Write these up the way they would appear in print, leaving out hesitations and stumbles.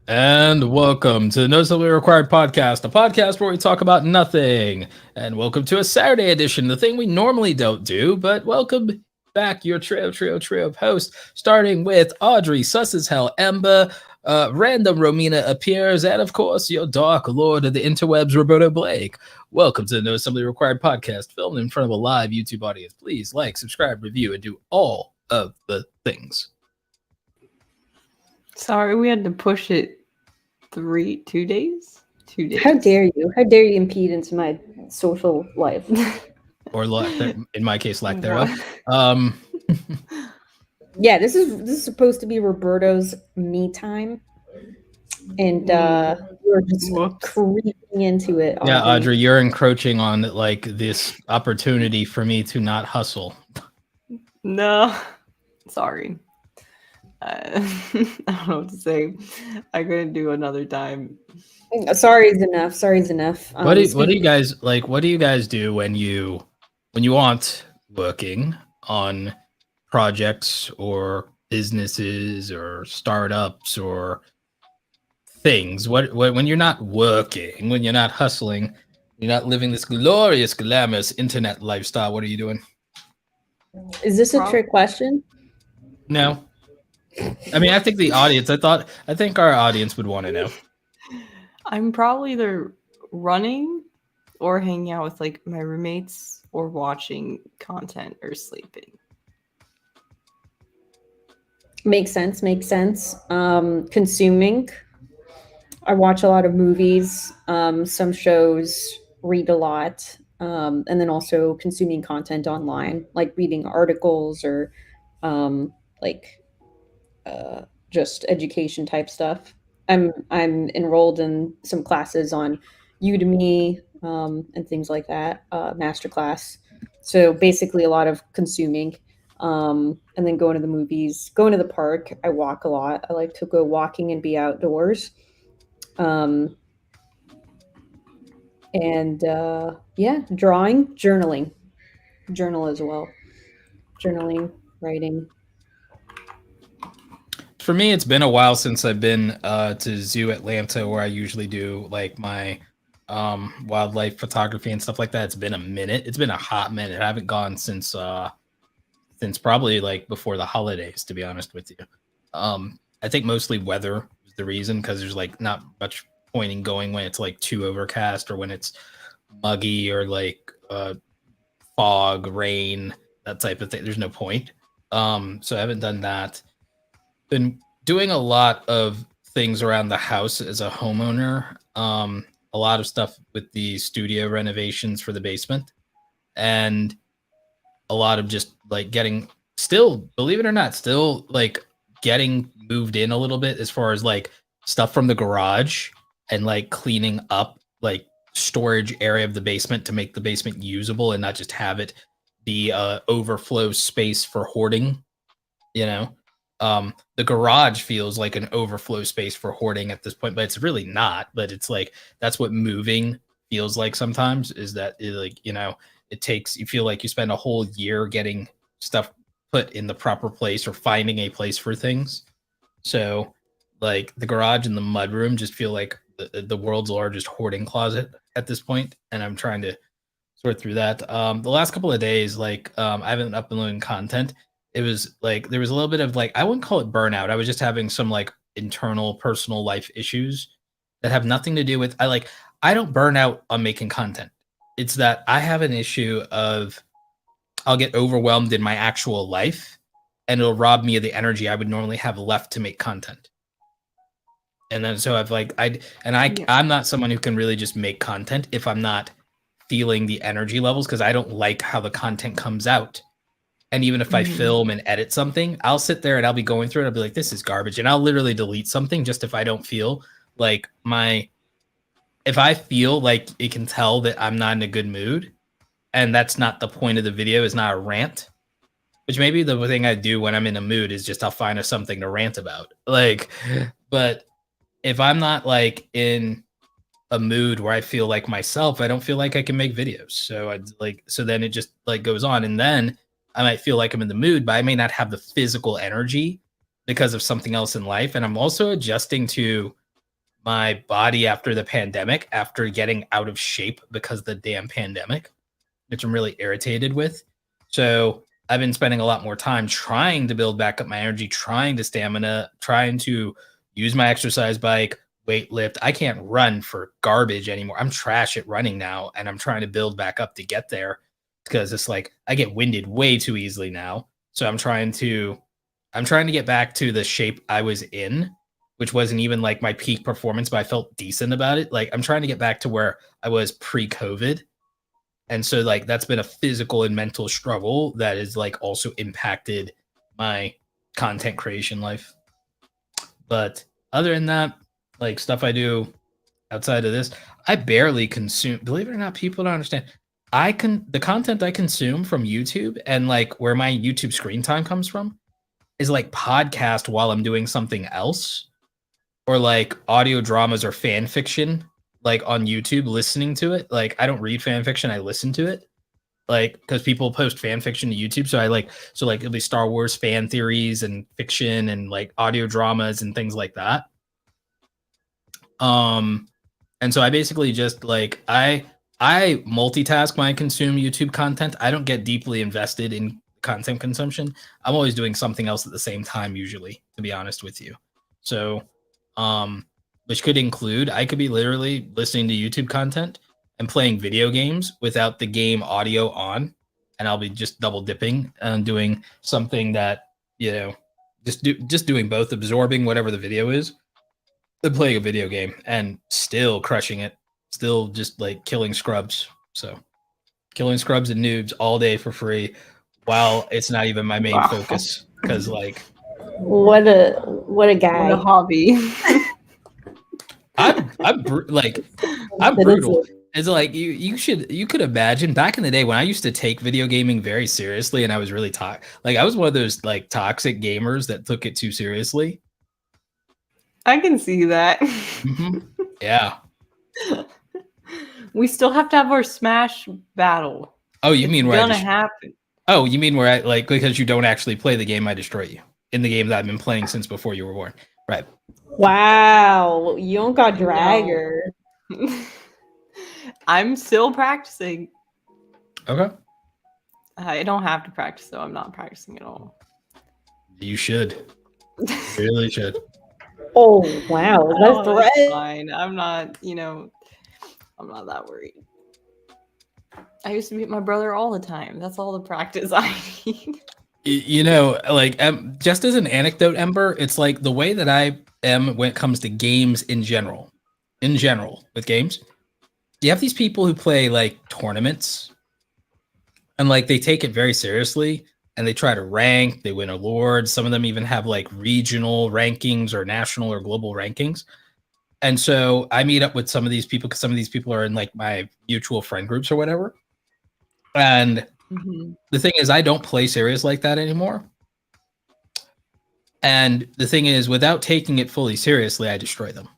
And welcome to the Noticeably Required podcast, a podcast where we talk about nothing. And welcome to a Saturday edition, the thing we normally don't do, but welcome back, your trio of hosts, starting with Audrey, sus as hell, Ember, Random Romina appears, and of course, your dark lord of the interwebs, Roberto Blake. Welcome to the Noticeably Required podcast, filmed in front of a live YouTube audience. Please like, subscribe, review, and do all of the things. Sorry, we had to push it 2 days? 2 days. How dare you? How dare you impede into my social life? Or in my case, lack thereof. Yeah, this is supposed to be Roberto's me time, and we're just creeping into it. Yeah, Audrey, you're encroaching on like this opportunity for me to not hustle. No, sorry. I don't know what to say. I couldn't do another time. Sorry is enough. Sorry is enough. What do you guys like? What do you guys do when you aren't working on projects or businesses or startups or things? What when you're not working, when you're not hustling, you're not living this glorious, glamorous internet lifestyle? What are you doing? Is this a trick question? No. I mean, I think the audience. I think our audience would want to know. I'm probably either running or hanging out with like my roommates or watching content or sleeping. Makes sense. Consuming. I watch a lot of movies, some shows, read a lot, and then also consuming content online, like reading articles or just education type stuff. I'm enrolled in some classes on Udemy and things like that, masterclass. So basically a lot of consuming, and then going to the movies, going to the park. I walk a lot. I like to go walking and be outdoors. And drawing, journal as well. Journaling, writing. For me, it's been a while since I've been to Zoo Atlanta, where I usually do like my wildlife photography and stuff like that. It's been a minute. It's been a hot minute. I haven't gone since probably like before the holidays, to be honest with you. I think mostly weather is the reason, because there's like not much point in going when it's like too overcast or when it's muggy or like fog, rain, that type of thing. There's no point. So I haven't done that. Been doing a lot of things around the house as a homeowner. A lot of stuff with the studio renovations for the basement, and a lot of just like believe it or not, still like getting moved in a little bit as far as like stuff from the garage and like cleaning up like storage area of the basement to make the basement usable and not just have it be overflow space for hoarding, you know. The garage feels like an overflow space for hoarding at this point, but it's really not. But it's like that's what moving feels like sometimes, is that you feel like you spend a whole year getting stuff put in the proper place or finding a place for things. So like the garage and the mudroom just feel like the world's largest hoarding closet at this point, and I'm trying to sort through that. The last couple of days, I haven't been uploading content. It was like there was a little bit of like, I wouldn't call it burnout. I was just having some like internal personal life issues that have nothing to do with I don't burn out on making content. It's that I have an issue of I'll get overwhelmed in my actual life and it'll rob me of the energy I would normally have left to make content. And then so I'm not someone who can really just make content if I'm not feeling the energy levels, because I don't like how the content comes out. And even if I film and edit something, I'll sit there and I'll be going through it. I'll be like, this is garbage. And I'll literally delete something just if I don't feel like if I feel like it can tell that I'm not in a good mood, and that's not the point of the video, is not a rant, which maybe the thing I do when I'm in a mood is just I'll find something to rant about. But if I'm not like in a mood where I feel like myself, I don't feel like I can make videos. So then it just like goes on. And then I might feel like I'm in the mood, but I may not have the physical energy because of something else in life. And I'm also adjusting to my body after the pandemic, after getting out of shape because of the damn pandemic, which I'm really irritated with. So I've been spending a lot more time trying to build back up my energy, trying to stamina, trying to use my exercise bike, weight lift. I can't run for garbage anymore. I'm trash at running now, and I'm trying to build back up to get there because it's like I get winded way too easily now. So I'm trying to get back to the shape I was in, which wasn't even like my peak performance, but I felt decent about it. Like I'm trying to get back to where I was pre-COVID. And so like that's been a physical and mental struggle that has like also impacted my content creation life. But other than that, like stuff I do outside of this, I barely consume. Believe it or not, people don't understand. The content I consume from YouTube and like where my YouTube screen time comes from is like podcast while I'm doing something else, or like audio dramas or fan fiction, like on YouTube, listening to it. Like I don't read fan fiction, I listen to it. Like because people post fan fiction to YouTube. So like it'll be Star Wars fan theories and fiction and like audio dramas and things like that. And so I basically just like I multitask when I consume YouTube content. I don't get deeply invested in content consumption. I'm always doing something else at the same time, usually, to be honest with you. So, which could include, I could be literally listening to YouTube content and playing video games without the game audio on, and I'll be just double dipping and doing something that, you know, just doing both, absorbing whatever the video is, then playing a video game and still crushing it, still just like killing scrubs. So killing scrubs and noobs all day for free, while it's not even my main focus. Because like, what a guy, what a hobby. I'm brutal. It's like you could imagine back in the day when I used to take video gaming very seriously, and I was really like I was one of those like toxic gamers that took it too seriously. I can see that. Mm-hmm. Yeah. We still have to have our Smash battle. Oh, you mean where gonna happen? Oh, you mean where I like because you don't actually play the game, I destroy you in the game that I've been playing since before you were born, right? Wow, you don't got dragger. No. I'm still practicing. Okay. I don't have to practice though. I'm not practicing at all. You should. You really should. Oh wow, that's right. Fine. I'm not. I'm not that worried. I used to beat my brother all the time. That's all the practice I need. Like just as an anecdote, Ember, it's like the way that I am when it comes to games in general with games. You have these people who play like tournaments and like they take it very seriously and they try to rank, they win awards. Some of them even have like regional rankings or national or global rankings. And so I meet up with some of these people because some of these people are in like my mutual friend groups or whatever. And the thing is, I don't play serious like that anymore. And the thing is, without taking it fully seriously, I destroy them.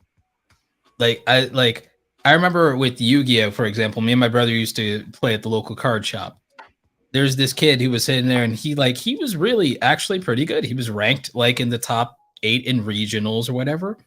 I remember with Yu-Gi-Oh, for example, me and my brother used to play at the local card shop. There's this kid who was sitting there and he was really actually pretty good. He was ranked like in the top 8 in regionals or whatever.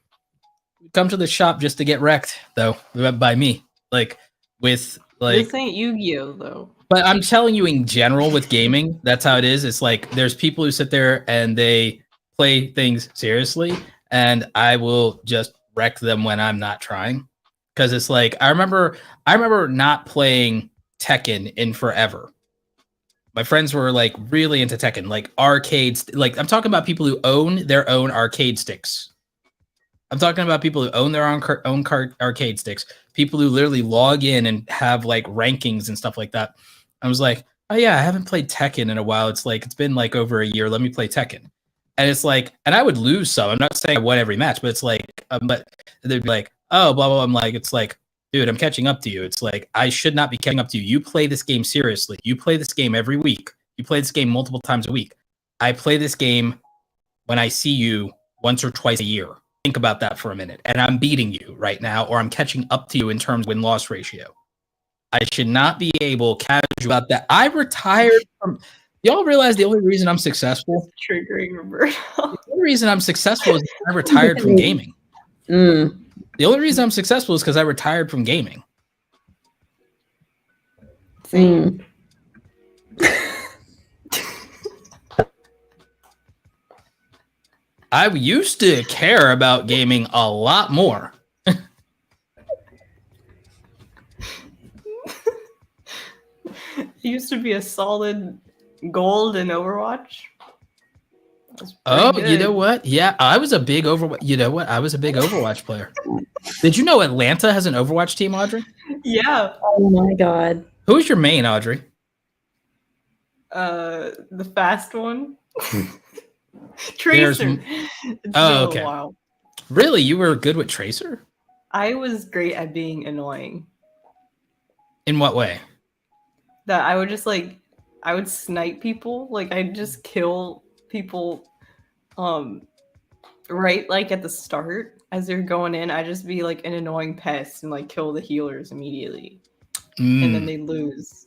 Come to the shop just to get wrecked though by me. Like with like this ain't Yu-Gi-Oh though. But I'm telling you in general with gaming, that's how it is. It's like there's people who sit there and they play things seriously and I will just wreck them when I'm not trying. Because it's like I remember not playing Tekken in forever. My friends were like really into Tekken, like arcades. Like I'm talking about people who own their own arcade sticks. I'm talking about people who own their own arcade sticks. People who literally log in and have like rankings and stuff like that. I was like, oh yeah, I haven't played Tekken in a while. It's like it's been like over a year. Let me play Tekken. And it's like, and I would lose some. I'm not saying I won every match, but it's like, but they'd be like, oh, blah, blah, blah. I'm like, it's like, dude, I'm catching up to you. It's like, I should not be catching up to you. You play this game seriously. You play this game every week. You play this game multiple times a week. I play this game when I see you once or twice a year. Think about that for a minute. And I'm beating you right now, or I'm catching up to you in terms of win-loss ratio. I should not be able casual about that. I retired from... Y'all realize the only reason I'm successful? Triggering Roberto. The only reason I'm successful is I retired from gaming. The only reason I'm successful is because I retired from gaming. Same. I used to care about gaming a lot more. It used to be a solid gold in Overwatch. Oh, you know what? Yeah, I was a big Overwatch. You know what? I was a big Overwatch player. Did you know Atlanta has an Overwatch team, Audrey? Yeah. Oh my god. Who's your main, Audrey? The fast one. Tracer. It's been okay. a while. Really? You were good with Tracer? I was great at being annoying. In what way? That I would just like, I would snipe people. Like I'd just kill people, right like at the start as they're going in. I'd just be like an annoying pest and like kill the healers immediately, and then they lose.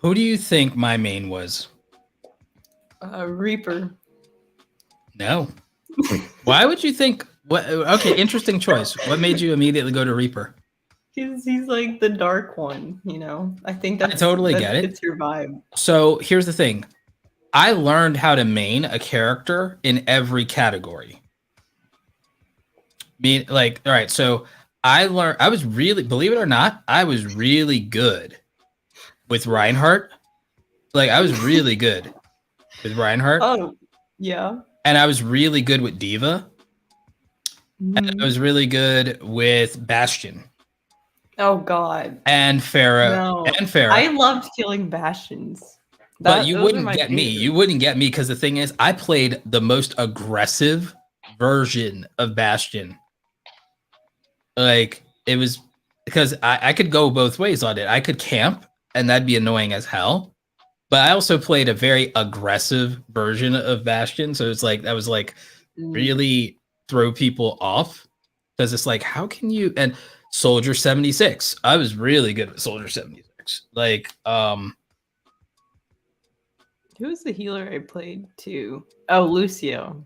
Who do you think my main was? Reaper. No. Why would you think? What? Okay, interesting choice. What made you immediately go to Reaper? He's like the dark one, you know. I think I totally get it. It's your vibe. So here's the thing. I learned how to main a character in every category. All right, so I was really, believe it or not, I was really good with Reinhardt. Like, I was really good with Reinhardt. Oh, yeah. And I was really good with Diva. And I was really good with Bastion. Oh, God. And Pharah. No. And Pharah. I loved killing Bastions. But you wouldn't get me. You wouldn't get me because the thing is, I played the most aggressive version of Bastion. Like, it was because I could go both ways on it. I could camp, and that'd be annoying as hell. But I also played a very aggressive version of Bastion. So it's like, that was like really throw people off. Because it's like, how can you? And Soldier 76. I was really good with Soldier 76. Like, who was the healer I played too? Oh, Lucio.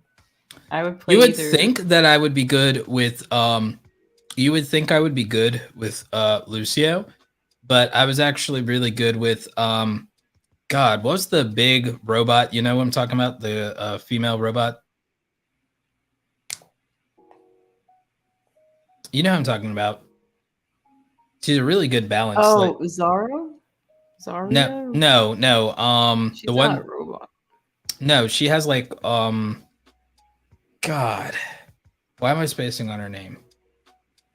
I would play. You would think that I would be good with you would think I would be good with Lucio, but I was actually really good with God, what was the big robot? You know what I'm talking about? The female robot. You know what I'm talking about. She's a really good balance. Oh, like, Zara? Zarya? No. She's the one not a robot. No, she has like God. Why am I spacing on her name?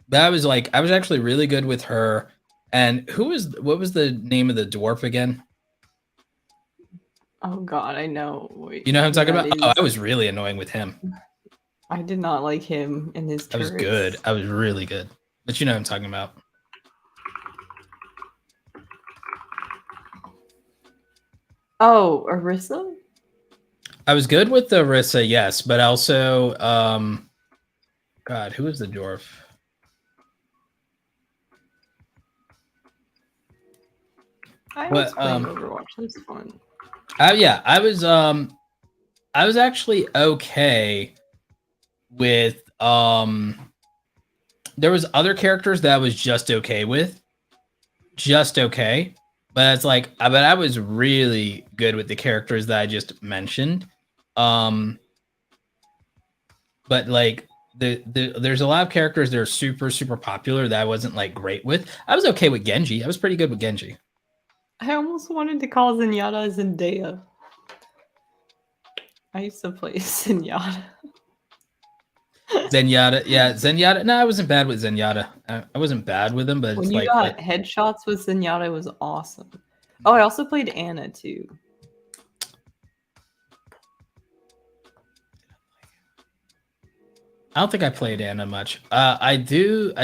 That was like I was actually really good with her. And what was the name of the dwarf again? Oh God, I know. Wait, you know what I'm talking about? Oh, I was really annoying with him. I did not like him and his turrets. I was good. I was really good. But you know what I'm talking about. Oh, Orisa? I was good with the Orisa, yes, but also God, who was the dwarf? I was playing Overwatch. That was fun. Yeah, I was actually okay with there was other characters that I was just okay with. Just okay. But it's like but I was really good with the characters that I just mentioned. But like there's a lot of characters that are super, super popular that I wasn't like great with. I was okay with Genji. I was pretty good with Genji. I almost wanted to call Zenyatta Zendaya. I used to play Zenyatta. Zenyatta. No, I wasn't bad with Zenyatta. I wasn't bad with him, but when it's you like got headshots with Zenyatta, it was awesome. Oh, I also played Anna too. I don't think I played Anna much. I did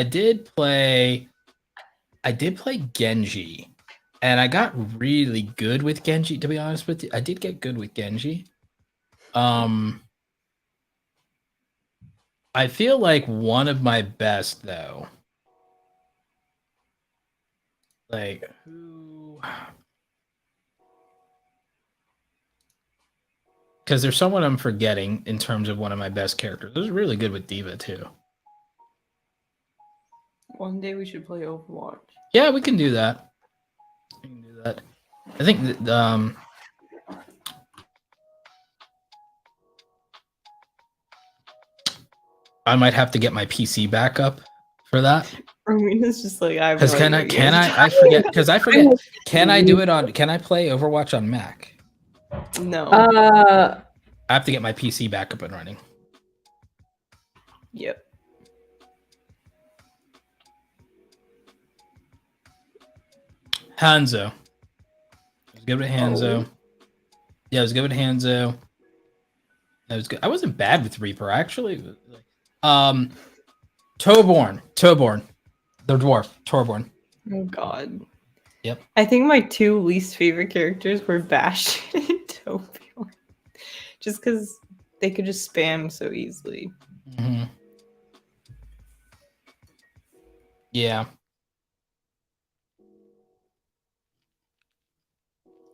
play Genji, and I got really good with Genji. To be honest with you, I did get good with Genji. I feel like one of my best though. Like who? Because there's someone I'm forgetting in terms of one of my best characters. I was really good with Diva too. One day we should play Overwatch. Yeah, we can do that. We can do that. I think that, I might have to get my PC back up for that. Romina's just like, I have Because no idea. I forget, because I forget, can I do it on, can I play Overwatch on Mac? No. I have to get my PC back up and running. Yep. Hanzo. Let's give it a Hanzo. Yeah, let's give it a Hanzo. That was good. I wasn't bad with Reaper, actually. Toborn. The dwarf. Toborn. Oh god. Yep. I think my two least favorite characters were Bastion and Tobiorn. Just because they could just spam so easily. Mm-hmm. Yeah.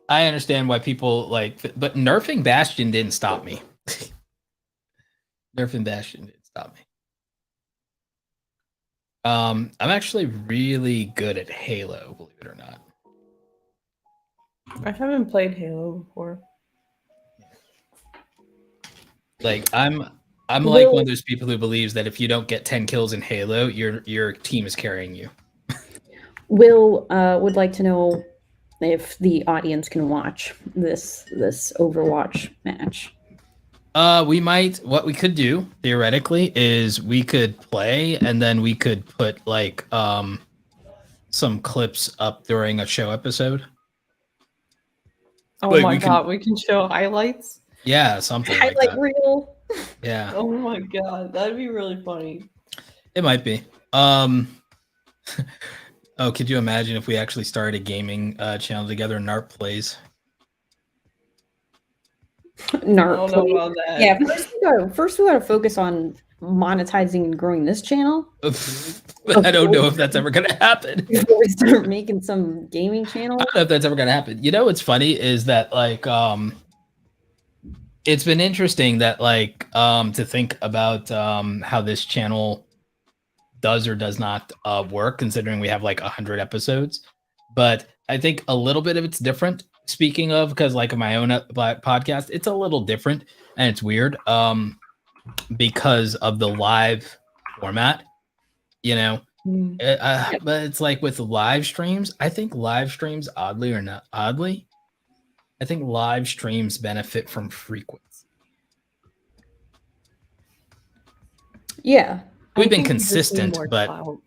I understand why people but nerfing Bastion didn't stop me. Nerfing Bastion didn't stop me. I'm actually really good at Halo, believe it or not. I haven't played Halo before. Like I'm like one of those people who believes that if you don't get 10 kills in Halo, your team is carrying you. Will would like to know if the audience can watch this Overwatch match. What we could do theoretically is we could play and then we could put some clips up during a show episode. Oh Like, my god, we can show highlights? Yeah, something like Highlight that. reel. Yeah. Oh my god, that'd be really funny. It might be. Oh, could you imagine if we actually started a gaming channel together and NARP plays? NARP. I don't know about that. Yeah, first we gotta focus on monetizing and growing this channel. I don't know if that's ever gonna happen. Before we start making some gaming channels. I don't know if that's ever gonna happen. You know what's funny is that it's been interesting that to think about how this channel does or does not work, considering we have 100 episodes. But I think a little bit of it's different. Speaking of, because of my own podcast, it's a little different and it's weird because of the live format, but it's with live streams. I think live streams, oddly or not oddly, I think live streams benefit from frequency. Yeah. We've been consistent, but clout.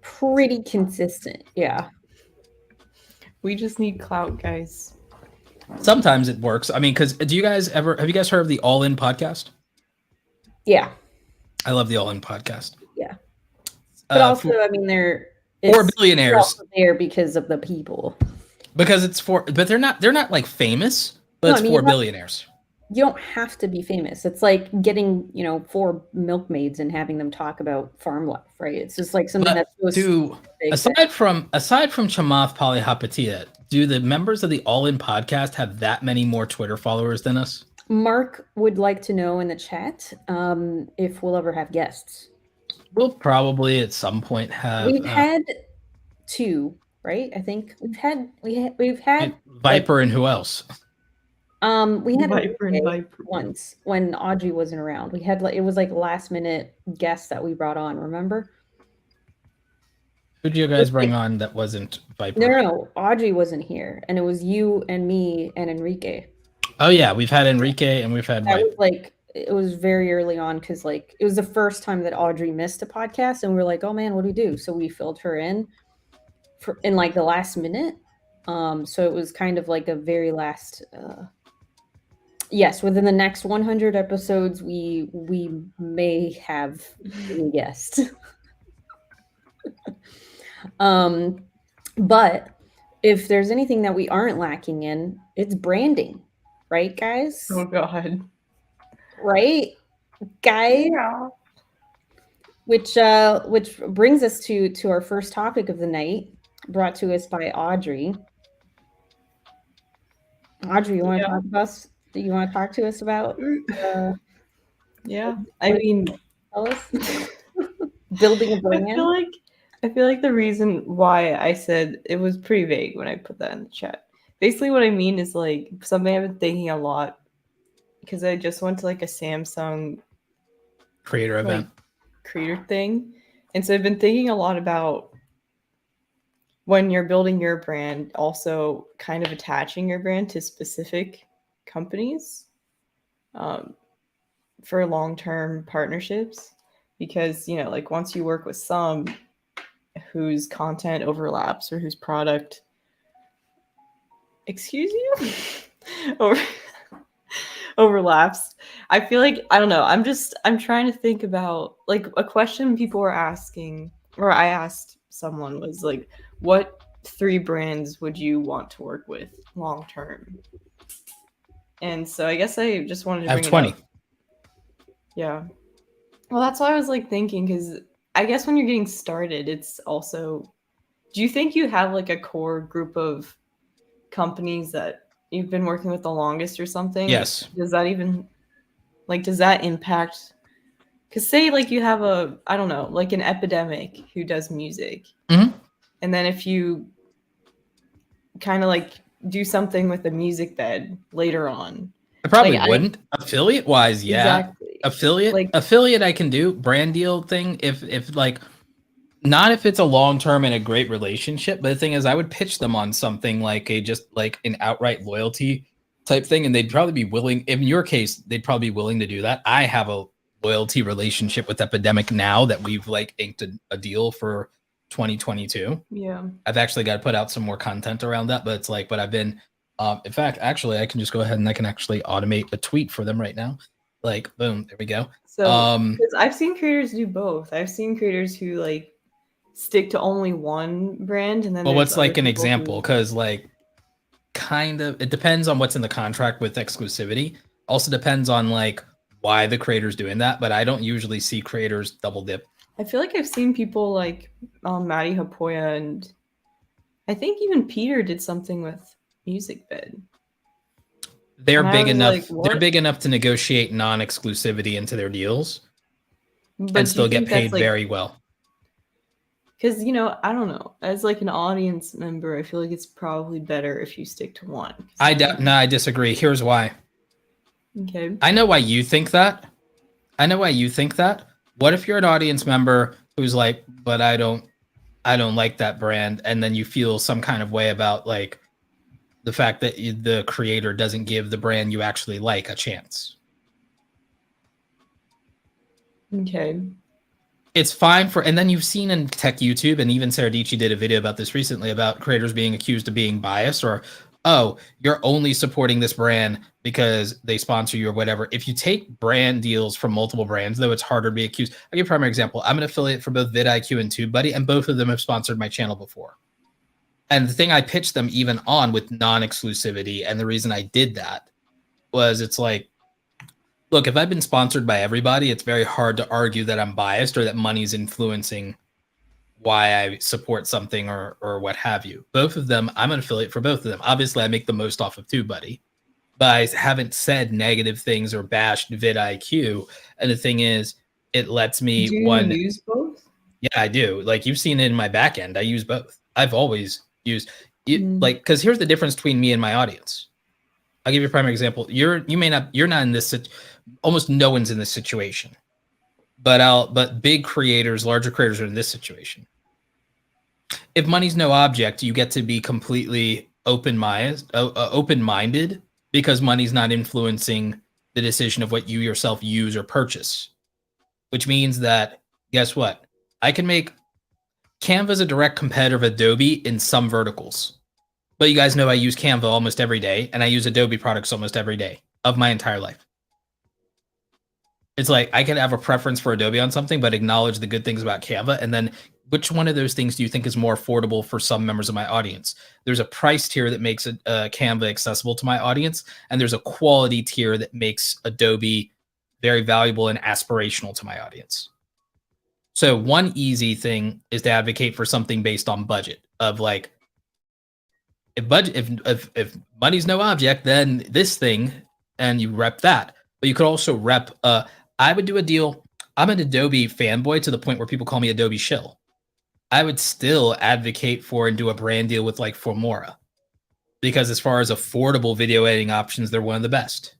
Pretty consistent. Yeah. We just need clout, guys. sometimes it works. I mean, because have you guys heard of the All In podcast? Yeah. I love the All In podcast. Yeah. But also, I mean, they're 4 billionaires there because of the people. Because it's but they're not famous, but it's 4 billionaires. You don't have to be famous. It's like getting, 4 milkmaids and having them talk about farm life, right? It's just something that's aside from Chamath Palihapitiya, do the members of the All In podcast have that many more Twitter followers than us? Mark would like to know in the chat if we'll ever have guests. We'll probably at some point have. We've had 2, right? I think we've had Viper and who else? We had Viper and Viper once when Audrey wasn't around. We had it was last minute guests that we brought on. Remember? Who did you guys bring on that wasn't Viper? No, Audrey wasn't here, and it was you and me and Enrique. Oh yeah, we've had Enrique and we've had. That was it was very early on because it was the first time that Audrey missed a podcast, and we were like, oh man, what do we do? So we filled her in in the last minute. So it was kind of a very last. Yes, within the next 100 episodes, we may have a guest. But if there's anything that we aren't lacking in, it's branding, right, guys? Oh God, right, guys. Yeah. Which brings us to our first topic of the night, brought to us by Audrey. Audrey, you want to talk about us? Do you want to talk to us about? Yeah, I mean, tell us. Building a brand. I feel like I feel like the reason why I said it was pretty vague when I put that in the chat. Basically, what I mean is like something I've been thinking a lot because I just went to like a Samsung Creator event. creator thing, and so I've been thinking a lot about when you're building your brand, also kind of attaching your brand to specific companies for long-term partnerships, because like once you work with some whose content overlaps or whose product, excuse you, overlaps, I feel like, I don't know, I'm trying to think about like a question people were asking, or I asked someone, was like, what 3 brands would you want to work with long term? And so I guess I just wanted to I have bring 20. it up. Yeah. Well, that's why I was like thinking, because I guess when you're getting started, it's also, do you think you have like a core group of companies that you've been working with the longest or something? Yes. Does that even, like, does that impact? Because say like you have a, I don't know, like an Epidemic who does music. Mhm. And then if you kind of like do something with a music bed later on. I probably Like, wouldn't. Affiliate wise, yeah. Exactly. Affiliate I can do. Brand deal thing, if like, not if it's a long term and a great relationship, but the thing is I would pitch them on something like an outright loyalty type thing, and they'd probably be willing. In your case, they'd probably be willing to do that. I have a loyalty relationship with Epidemic now that we've like inked a deal for 2022. Yeah. I've actually got to put out some more content around that, but it's like, but I've been, in fact, actually, I can just go ahead and I can actually automate a tweet for them right now. Like, boom, there we go. So, because I've seen creators do both. I've seen creators who like stick to only one brand, and then well, there's what's like other an people example? who- Because like, kind of, it depends on what's in the contract with exclusivity. Also depends on like why the creator's doing that, but I don't usually see creators double dip. I feel like I've seen people like Maddie Hapoya, and I think even Peter did something with Music Bed. They're And I big was enough. like, They're what? big enough to negotiate non-exclusivity into their deals But and do still you get think that's paid like, very well. because I don't know, as like an audience member, I feel like it's probably better if you stick to one. I disagree. Here's why. Okay. I know why you think that. What if you're an audience member who's like, but I don't like that brand, and then you feel some kind of way about like the fact that the creator doesn't give the brand you actually like a chance. Okay. It's fine for, and then you've seen in tech YouTube, and even Saradici did a video about this recently about creators being accused of being biased, or, oh, you're only supporting this brand because they sponsor you or whatever. If you take brand deals from multiple brands, though, it's harder to be accused. I'll give you a primary example. I'm an affiliate for both vidIQ and TubeBuddy, and both of them have sponsored my channel before. And the thing I pitched them even on with non-exclusivity, and the reason I did that was it's like, look, if I've been sponsored by everybody, it's very hard to argue that I'm biased or that money's influencing why I support something or what have you. Both of them, I'm an affiliate for both of them. Obviously, I make the most off of TubeBuddy, but I haven't said negative things or bashed vidIQ. And the thing is, it lets me Do you use both? Yeah, I do. Like, you've seen it in my back end. I use both. I've always used like, because here's the difference between me and my audience. I'll give you a primary example. You're not in this, almost no one's in this situation, but big creators, larger creators are in this situation. If money's no object, you get to be completely open-minded because money's not influencing the decision of what you yourself use or purchase, which means that, guess what? I can make Canva's a direct competitor of Adobe in some verticals. But you guys know I use Canva almost every day, and I use Adobe products almost every day of my entire life. It's like I can have a preference for Adobe on something, but acknowledge the good things about Canva. And then which one of those things do you think is more affordable for some members of my audience? There's a price tier that makes Canva accessible to my audience, and there's a quality tier that makes Adobe very valuable and aspirational to my audience. So one easy thing is to advocate for something based on budget of like, if money's no object, then this thing, and you rep that. But you could also rep, I would do a deal. I'm an Adobe fanboy to the point where people call me Adobe shill. I would still advocate for and do a brand deal with like Filmora, because as far as affordable video editing options, they're one of the best.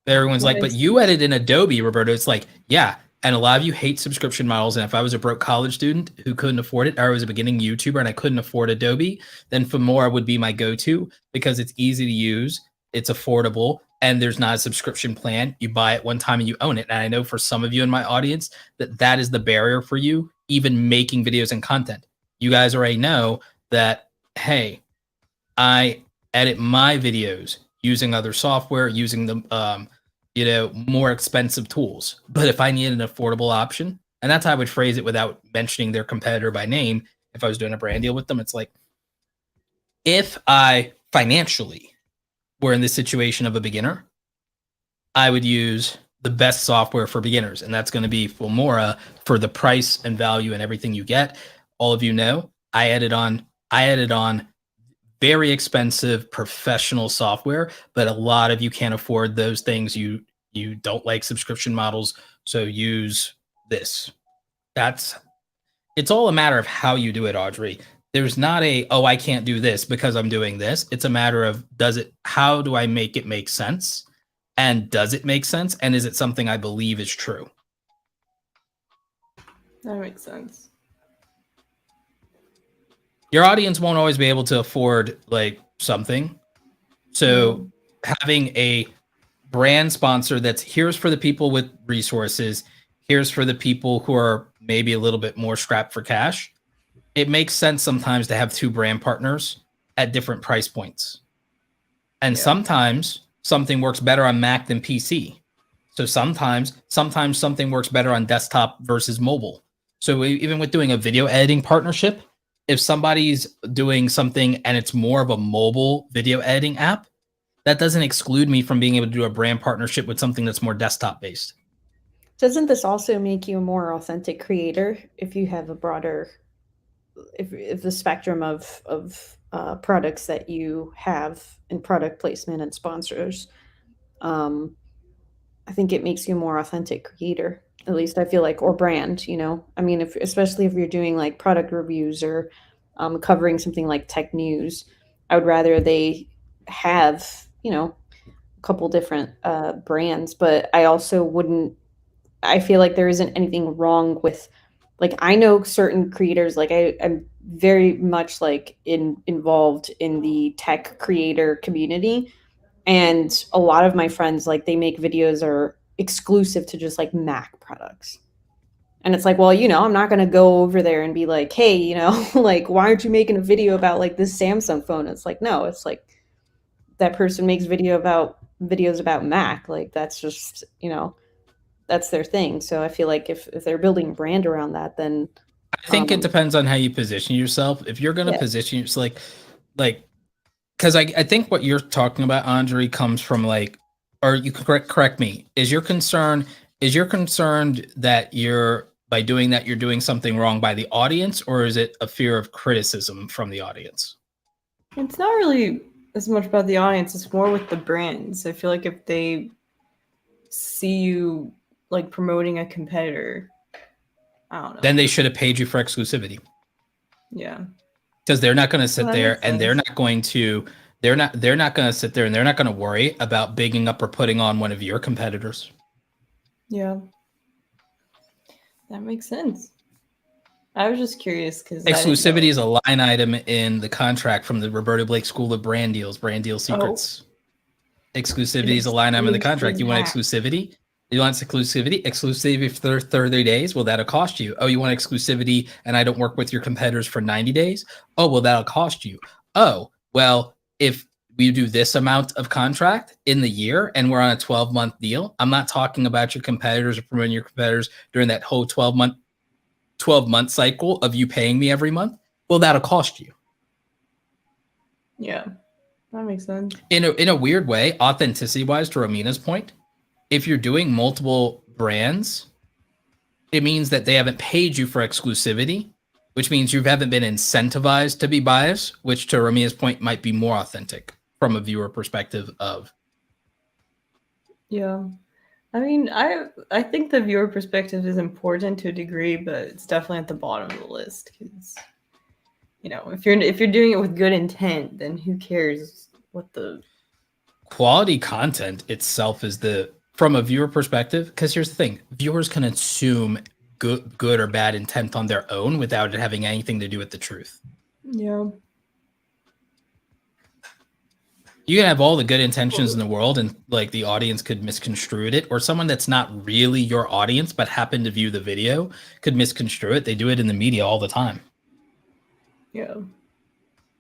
Everyone's like, but you edit in Adobe, Roberto. It's like, yeah. And a lot of you hate subscription models. And if I was a broke college student who couldn't afford it, or I was a beginning YouTuber and I couldn't afford Adobe, then Filmora would be my go-to because it's easy to use, it's affordable, and there's not a subscription plan. You buy it one time and you own it. And I know for some of you in my audience that that is the barrier for you, even making videos and content. You guys already know that, hey, I edit my videos using other software, using the more expensive tools. But if I need an affordable option, and that's how I would phrase it without mentioning their competitor by name, if I was doing a brand deal with them, it's like, if I financially were in the situation of a beginner, I would use the best software for beginners, and that's going to be Filmora for the price and value and everything you get. All of you know, I edit on very expensive professional software, but a lot of you can't afford those things. You don't like subscription models, so use this. It's all a matter of how you do it, Audrey. There's not a, oh, I can't do this because I'm doing this. It's a matter of, how do I make it make sense? And does it make sense? And is it something I believe is true? That makes sense. Your audience won't always be able to afford like something. So having a brand sponsor that's here's for the people with resources, here's for the people who are maybe a little bit more strapped for cash. It makes sense sometimes to have two brand partners at different price points. And sometimes something works better on Mac than PC. So sometimes something works better on desktop versus mobile. So even with doing a video editing partnership, if somebody's doing something and it's more of a mobile video editing app, that doesn't exclude me from being able to do a brand partnership with something that's more desktop based. Doesn't this also make you a more authentic creator if you have a broader, if the spectrum of products that you have in product placement and sponsors? I think it makes you a more authentic creator. At least I feel like, or brand, I mean, especially if you're doing like product reviews or covering something like tech news, I would rather they have, a couple different brands, but I also I feel like there isn't anything wrong with, like, I know certain creators, like I'm very much like involved in the tech creator community. And a lot of my friends, like, they make videos are exclusive to just like Mac products. And it's like, well, I'm not going to go over there and be like, hey, like, why aren't you making a video about like this Samsung phone? It's like, no, it's like that person makes videos about Mac. Like, that's just, that's their thing. So I feel like if they're building a brand around that, then I think it depends on how you position yourself. If you're going to position yourself like, because I think what you're talking about, Andre, comes from like, or you can correct me. Is your concerned that by doing that, you're doing something wrong by the audience, or is it a fear of criticism from the audience? It's not really as much about the audience. It's more with the brands. I feel like if they see you like promoting a competitor, I don't know. Then they should have paid you for exclusivity. Yeah. Because they're not going to sit there and they're not going to sit there and they're not going to worry about bigging up or putting on one of your competitors. Yeah. That makes sense. I was just curious because exclusivity is a line item in the contract from the Roberto Blake School of Brand Deal Secrets. Exclusivity is a line item in the contract. You want exclusivity? You want exclusivity for 30 days? Well, that'll cost you. Oh, you want exclusivity and I don't work with your competitors for 90 days? Oh, well, that'll cost you. Oh, well, if we do this amount of contract in the year and we're on a 12-month deal, I'm not talking about your competitors or promoting your competitors during that whole 12-month cycle of you paying me every month. Well, that'll cost you. Yeah, that makes sense. In a weird way, authenticity-wise, to Romina's point, if you're doing multiple brands, it means that they haven't paid you for exclusivity, which means you haven't been incentivized to be biased, which to Romina's point might be more authentic from a viewer perspective of. Yeah. I mean, I think the viewer perspective is important to a degree, but it's definitely at the bottom of the list because if you're doing it with good intent, then who cares what the Quality content itself is from a viewer perspective, because here's the thing, viewers can assume good or bad intent on their own without it having anything to do with the truth. yeah. You can have all the good intentions in the world and like the audience could misconstrue it, or someone that's not really your audience but happened to view the video could misconstrue it. They do it in the media all the time. Yeah.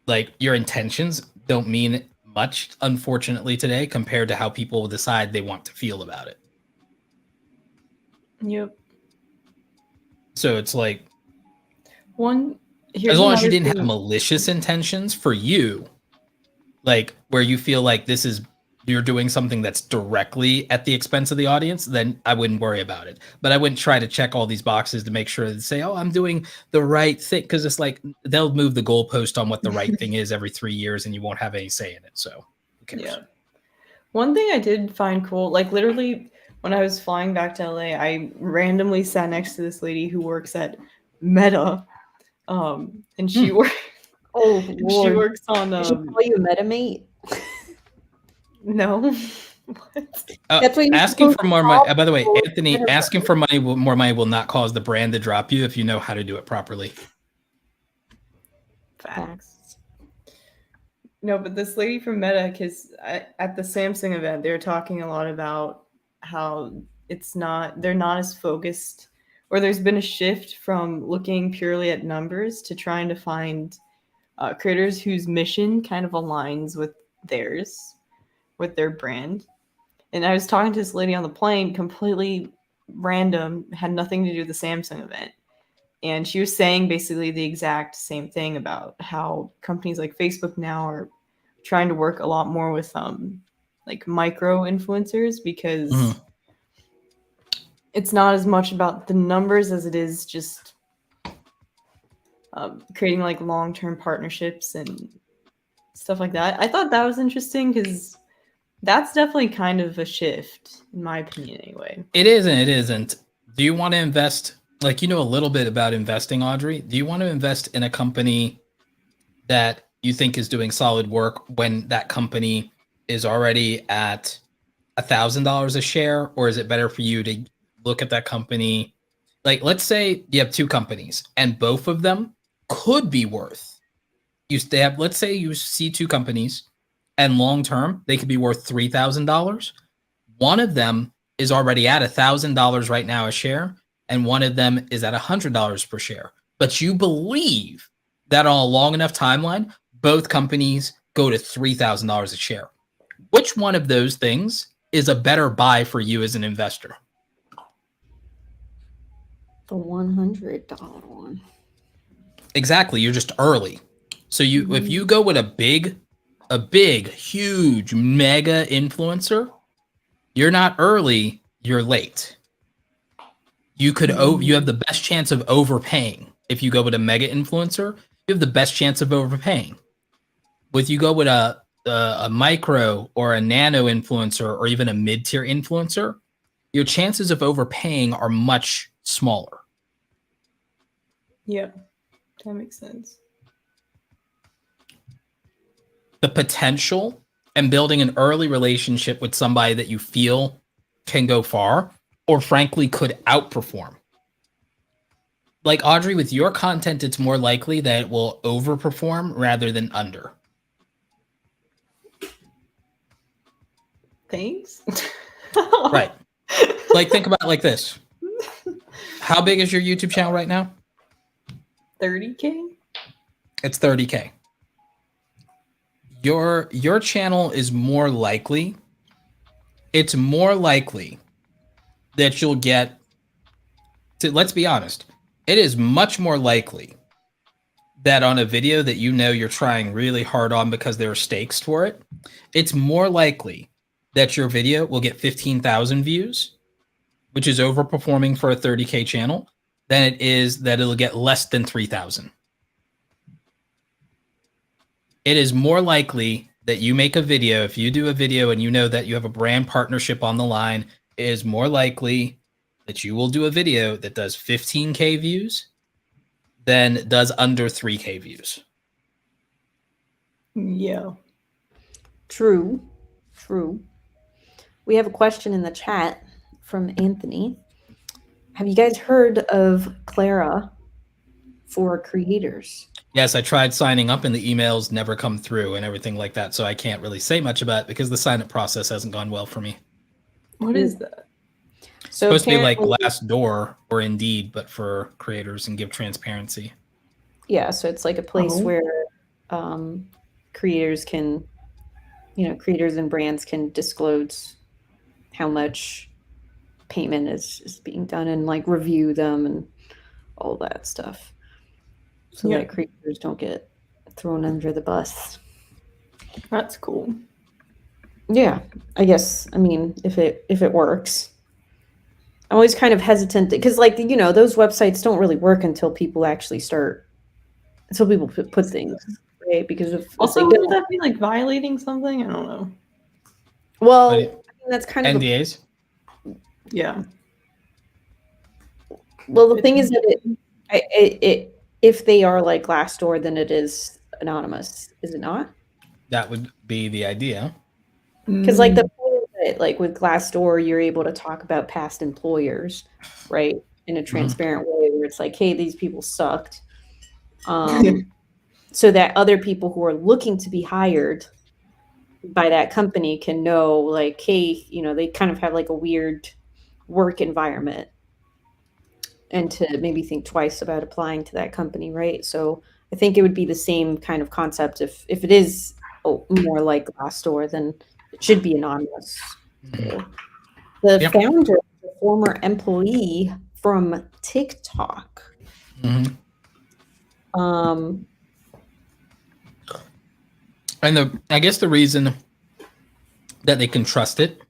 Like your intentions don't mean much, unfortunately, today compared to how people will decide they want to feel about it. Yep. So it's like, here's as long as you another didn't thing. have malicious intentions for you, like where you feel like you're doing something that's directly at the expense of the audience, then I wouldn't worry about it. But I wouldn't try to check all these boxes to make sure to say, oh, I'm doing the right thing. Because it's like they'll move the goalpost on what the right thing is every 3 years and you won't have any say in it. So who cares? Yeah. One thing I did find cool, like literally when I was flying back to LA, I randomly sat next to this lady who works at Meta. And she works Oh, Lord. she works on Did she call you a metamate? no. That's what you're asking supposed for to more call money. By the way, people. Anthony, asking for more money will not cause the brand to drop you if you know how to do it properly. Facts. No, but this lady from Meta, because at the Samsung event, they were talking a lot about how they're not as focused, or there's been a shift from looking purely at numbers to trying to find creators whose mission kind of aligns with theirs, with their brand. And I was talking to this lady on the plane, completely random, had nothing to do with the Samsung event. And she was saying basically the exact same thing about how companies like Facebook now are trying to work a lot more with like micro influencers because it's not as much about the numbers as it is just creating like long-term partnerships and stuff like that. I thought that was interesting because that's definitely kind of a shift, in my opinion, anyway. It is and it isn't. Do you want to invest, like a little bit about investing, Audrey? Do you want to invest in a company that you think is doing solid work when that company is already at $1,000 a share? Or is it better for you to look at that company? Like, let's say you have two companies and both of them could be worth, let's say you see two companies and long-term, they could be worth $3,000. One of them is already at $1,000 right now a share, and one of them is at $100 per share. But you believe that on a long enough timeline, both companies go to $3,000 a share. Which one of those things is a better buy for you as an investor? The $100 one. Exactly. You're just early. So if you go with a big, huge, mega influencer, you're not early, you're late. You have the best chance of overpaying. If you go with a mega influencer, you have the best chance of overpaying. If you go with a micro or a nano influencer or even a mid-tier influencer, your chances of overpaying are much smaller. Yeah, that makes sense. The potential and building an early relationship with somebody that you feel can go far or frankly could outperform. Like Audrey, with your content, it's more likely that it will overperform rather than under. Thanks. Right. Like, think about it like this. How big is your YouTube channel right now? 30K? It's 30K. Your channel is more likely, it's more likely that you'll get to, let's be honest, it is much more likely that on a video that you're trying really hard on because there are stakes for it, it's more likely that your video will get 15,000 views, which is overperforming for a 30K channel, than it is that it'll get less than 3,000. It is more likely that you make a video, if you do a video and you know that you have a brand partnership on the line it is more likely that you will do a video that does 15K views than does under 3K views. Yeah. True. We have a question in the chat from Anthony. Have you guys heard of Clara for creators? Yes, I tried signing up and the emails never come through and everything like that. So I can't really say much about it because the sign-up process hasn't gone well for me. What is that? It's supposed to be like Glassdoor or Indeed, but for creators and give transparency. Yeah, so it's like a place where creators can, creators and brands can disclose how much payment is being done and like review them and all that stuff. So that creators don't get thrown under the bus. That's cool. Yeah, I guess. I mean, if it works, I'm always kind of hesitant because, like, those websites don't really work until people actually start. Until people put things right, because if also wouldn't that be like violating something? I don't know. Well, I mean, that's kind of NDAs. Yeah. Well, the thing is that it if they are like Glassdoor, then it is anonymous, is it not? That would be the idea. Because like the point is that, like with Glassdoor, you're able to talk about past employers, right, in a transparent way, where it's like, hey, these people sucked, so that other people who are looking to be hired by that company can know, like, hey, they kind of have like a weird work environment, and to maybe think twice about applying to that company, right? So I think it would be the same kind of concept if it is more like Glassdoor, then it should be anonymous. So the founder, the former employee from TikTok. And I guess the reason that they can trust it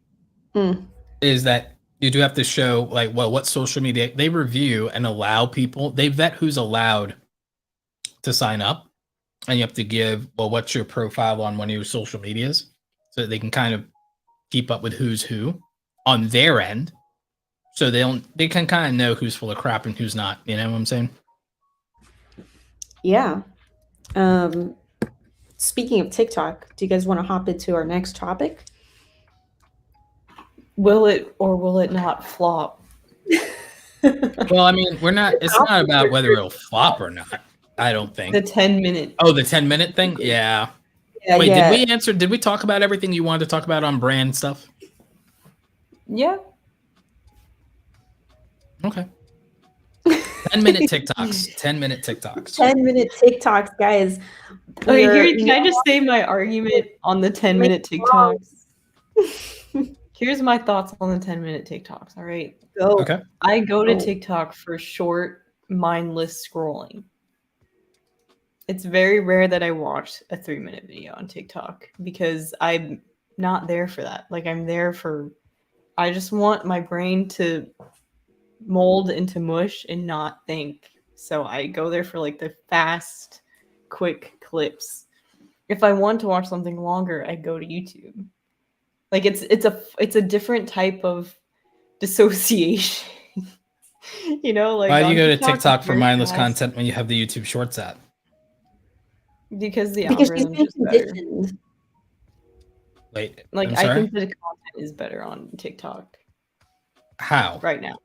is that you do have to show, like, well, what social media they review and allow people. They vet who's allowed to sign up, and you have to give, well, what's your profile on one of your social medias, so that they can kind of keep up with who's who on their end, so they can kind of know who's full of crap and who's not. You know what I'm saying? Yeah. Speaking of TikTok, do you guys want to hop into our next topic? Will it or will it not flop? Well, I mean, it's not about whether it'll flop or not. I don't think. The 10-minute. Oh, the 10-minute thing? Yeah. Wait, did we talk about everything you wanted to talk about on brand stuff? Yeah. Okay. 10-minute TikToks. 10-minute TikToks. 10-minute TikToks, guys. Okay, can I just say my argument on the 10-minute TikToks? Here's my thoughts on the 10-minute TikToks, all right? Go. Okay. I go to TikTok for short, mindless scrolling. It's very rare that I watch a 3-minute video on TikTok because I'm not there for that. Like, I just want my brain to mold into mush and not think. So I go there for like the fast, quick clips. If I want to watch something longer, I go to YouTube. Like it's a different type of dissociation. Like, why do you go to TikTok for mindless content when you have the YouTube Shorts app? Because the algorithm is better. Wait, like I think the content is better on TikTok. How? Right now.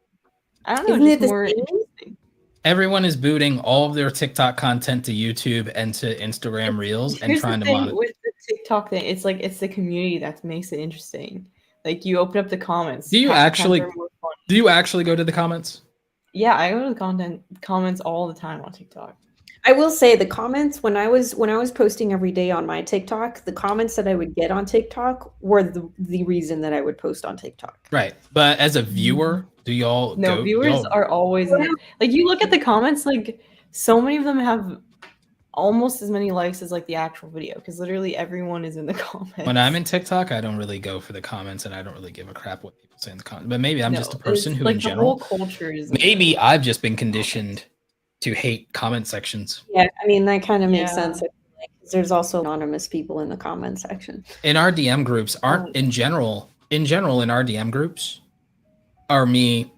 I don't know. Isn't it more interesting. Everyone is booting all of their TikTok content to YouTube and to Instagram Reels and trying to monetize. With the TikTok thing, it's like it's the community that makes it interesting. Like you open up the comments. Do you actually go to the comments? Yeah, I go to the comments all the time on TikTok. I will say the comments when I was posting every day on my TikTok, the comments that I would get on TikTok were the reason that I would post on TikTok. Right. But as a viewer, do y'all viewers are always in it. Like you look at the comments, like so many of them have almost as many likes as like the actual video because literally everyone is in the comments. When I'm in TikTok, I don't really go for the comments and I don't really give a crap what people say in the comments. But maybe I'm just a person who, like, in general, the whole culture is. Maybe I've just been conditioned to hate comment sections. Yeah, I mean that kind of makes sense. There's also anonymous people in the comment section. In our DM groups, in general in our DM groups, are me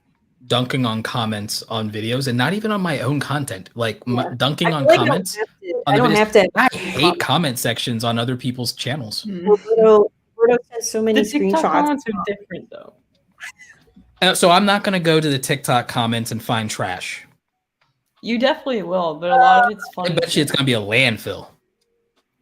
dunking on comments on videos and not even on my own content. Like dunking on comments on the videos. I hate comment sections on other people's channels. Roberto says so many The TikTok screenshots. comments are different though. So I'm not going to go to the TikTok comments and find trash. You definitely will, but a lot of it's funny. I bet you it's going to be a landfill.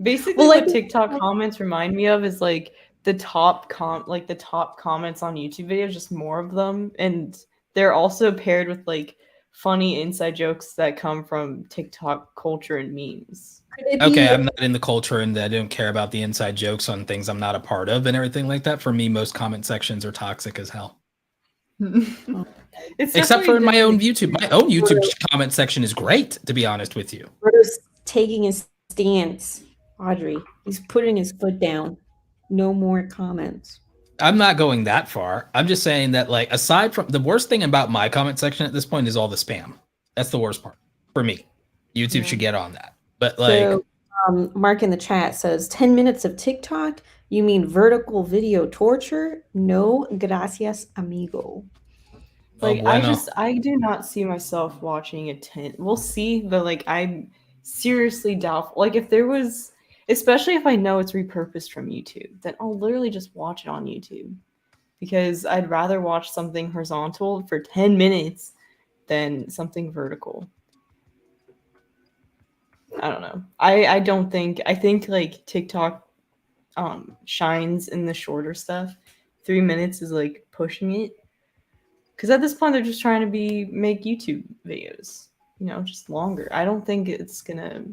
Basically, what TikTok comments remind me of is like the top comments on YouTube videos, just more of them, and they're also paired with like funny inside jokes that come from TikTok culture and memes. Okay, I'm not in the culture and I don't care about the inside jokes on things I'm not a part of and everything like that. For me, most comment sections are toxic as hell. Except for my own YouTube. My own YouTube comment section is great, to be honest with you. Roberto's taking his stance, Audrey. He's putting his foot down. No more comments. I'm not going that far. I'm just saying that, like, aside from the worst thing about my comment section at this point is all the spam. That's the worst part for me. YouTube should get on that. But like, so, Mark in the chat says 10 minutes of TikTok. You mean vertical video torture? No, gracias, amigo. Like, I do not see myself watching a 10. We'll see, but like, I'm seriously doubtful. Like, if there was, especially if I know it's repurposed from YouTube, then I'll literally just watch it on YouTube, because I'd rather watch something horizontal for 10 minutes than something vertical. I don't know. I think like TikTok shines in the shorter stuff. 3 minutes is like pushing it. Because at this point, they're just trying to make YouTube videos, just longer. I don't think it's gonna.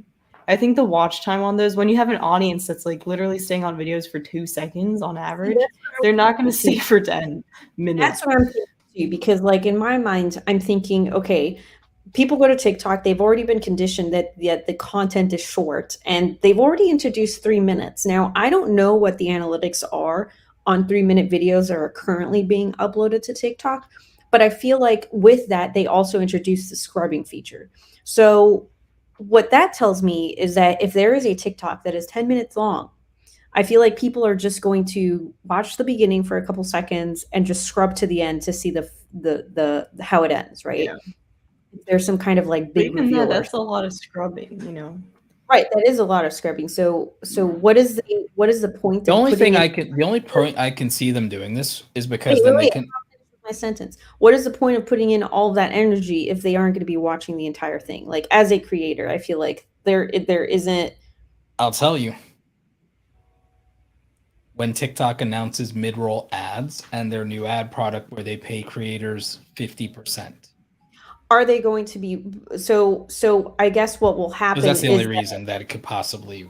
I think the watch time on those, when you have an audience that's like literally staying on videos for 2 seconds on average, they're not going to stay for 10 minutes. That's what I'm thinking too, because like in my mind, I'm thinking, okay, people go to TikTok, they've already been conditioned that the content is short, and they've already introduced 3 minutes. Now, I don't know what the analytics are on 3-minute videos that are currently being uploaded to TikTok, but I feel like with that, they also introduced the scrubbing feature. So what that tells me is that if there is a TikTok that is 10 minutes long, I feel like people are just going to watch the beginning for a couple seconds and just scrub to the end to see the how it ends, right? Yeah. There's some kind of like big reveal. That's a lot of scrubbing, Right, that is a lot of scrubbing. So what is the point? The only point I can see them doing this is because they can. My sentence. What is the point of putting in all that energy if they aren't going to be watching the entire thing? Like, as a creator, I feel like there isn't. I'll tell you. When TikTok announces mid-roll ads and their new ad product where they pay creators 50%. Are they going to be so I guess what will happen that's the only reason that it could possibly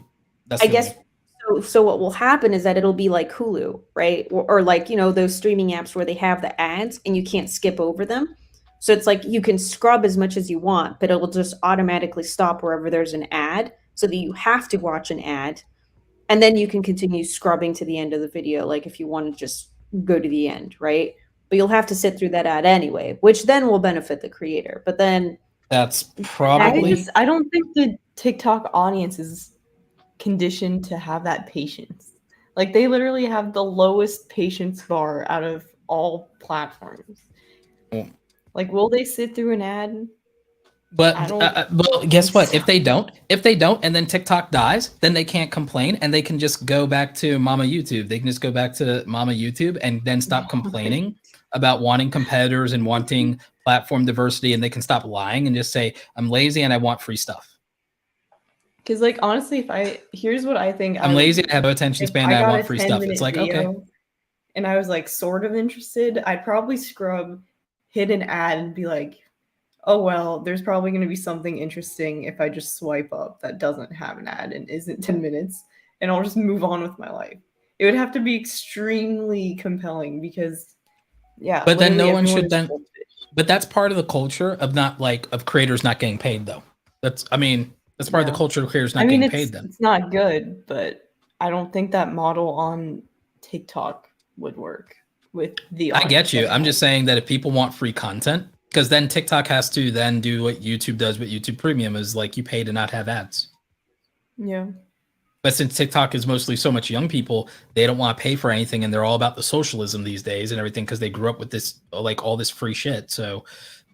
So what will happen is that it'll be like Hulu, right? Or like, those streaming apps where they have the ads and you can't skip over them. So it's like you can scrub as much as you want, but it will just automatically stop wherever there's an ad so that you have to watch an ad. And then you can continue scrubbing to the end of the video, like if you want to just go to the end, right? But you'll have to sit through that ad anyway, which then will benefit the creator. But then that's probably... I don't think the TikTok audience is conditioned to have that patience. Like, they literally have the lowest patience bar out of all platforms. Like, will they sit through an ad? But well, guess what? If they don't, and then TikTok dies, then they can't complain, and they can just go back to Mama YouTube. They can just go back to Mama YouTube and then stop complaining about wanting competitors and wanting platform diversity, and they can stop lying and just say, I'm lazy and I want free stuff. Because, like, honestly, here's what I think. I'm lazy, I have no attention span, and I want free stuff. It's like, okay. And I was, like, sort of interested. I'd probably scrub, hit an ad, and be like, oh, well, there's probably going to be something interesting if I just swipe up that doesn't have an ad and isn't 10 minutes, and I'll just move on with my life. It would have to be extremely compelling because, yeah. But then no one should then. But that's part of the culture of creators not getting paid, though. That's part of the culture of creators not getting paid then. It's not good, but I don't think that model on TikTok would work with the audience. I get you. I'm just saying that if people want free content, because then TikTok has to then do what YouTube does with YouTube Premium, is like you pay to not have ads. Yeah. But since TikTok is mostly so much young people, they don't want to pay for anything, and they're all about the socialism these days and everything because they grew up with this, like, all this free shit. So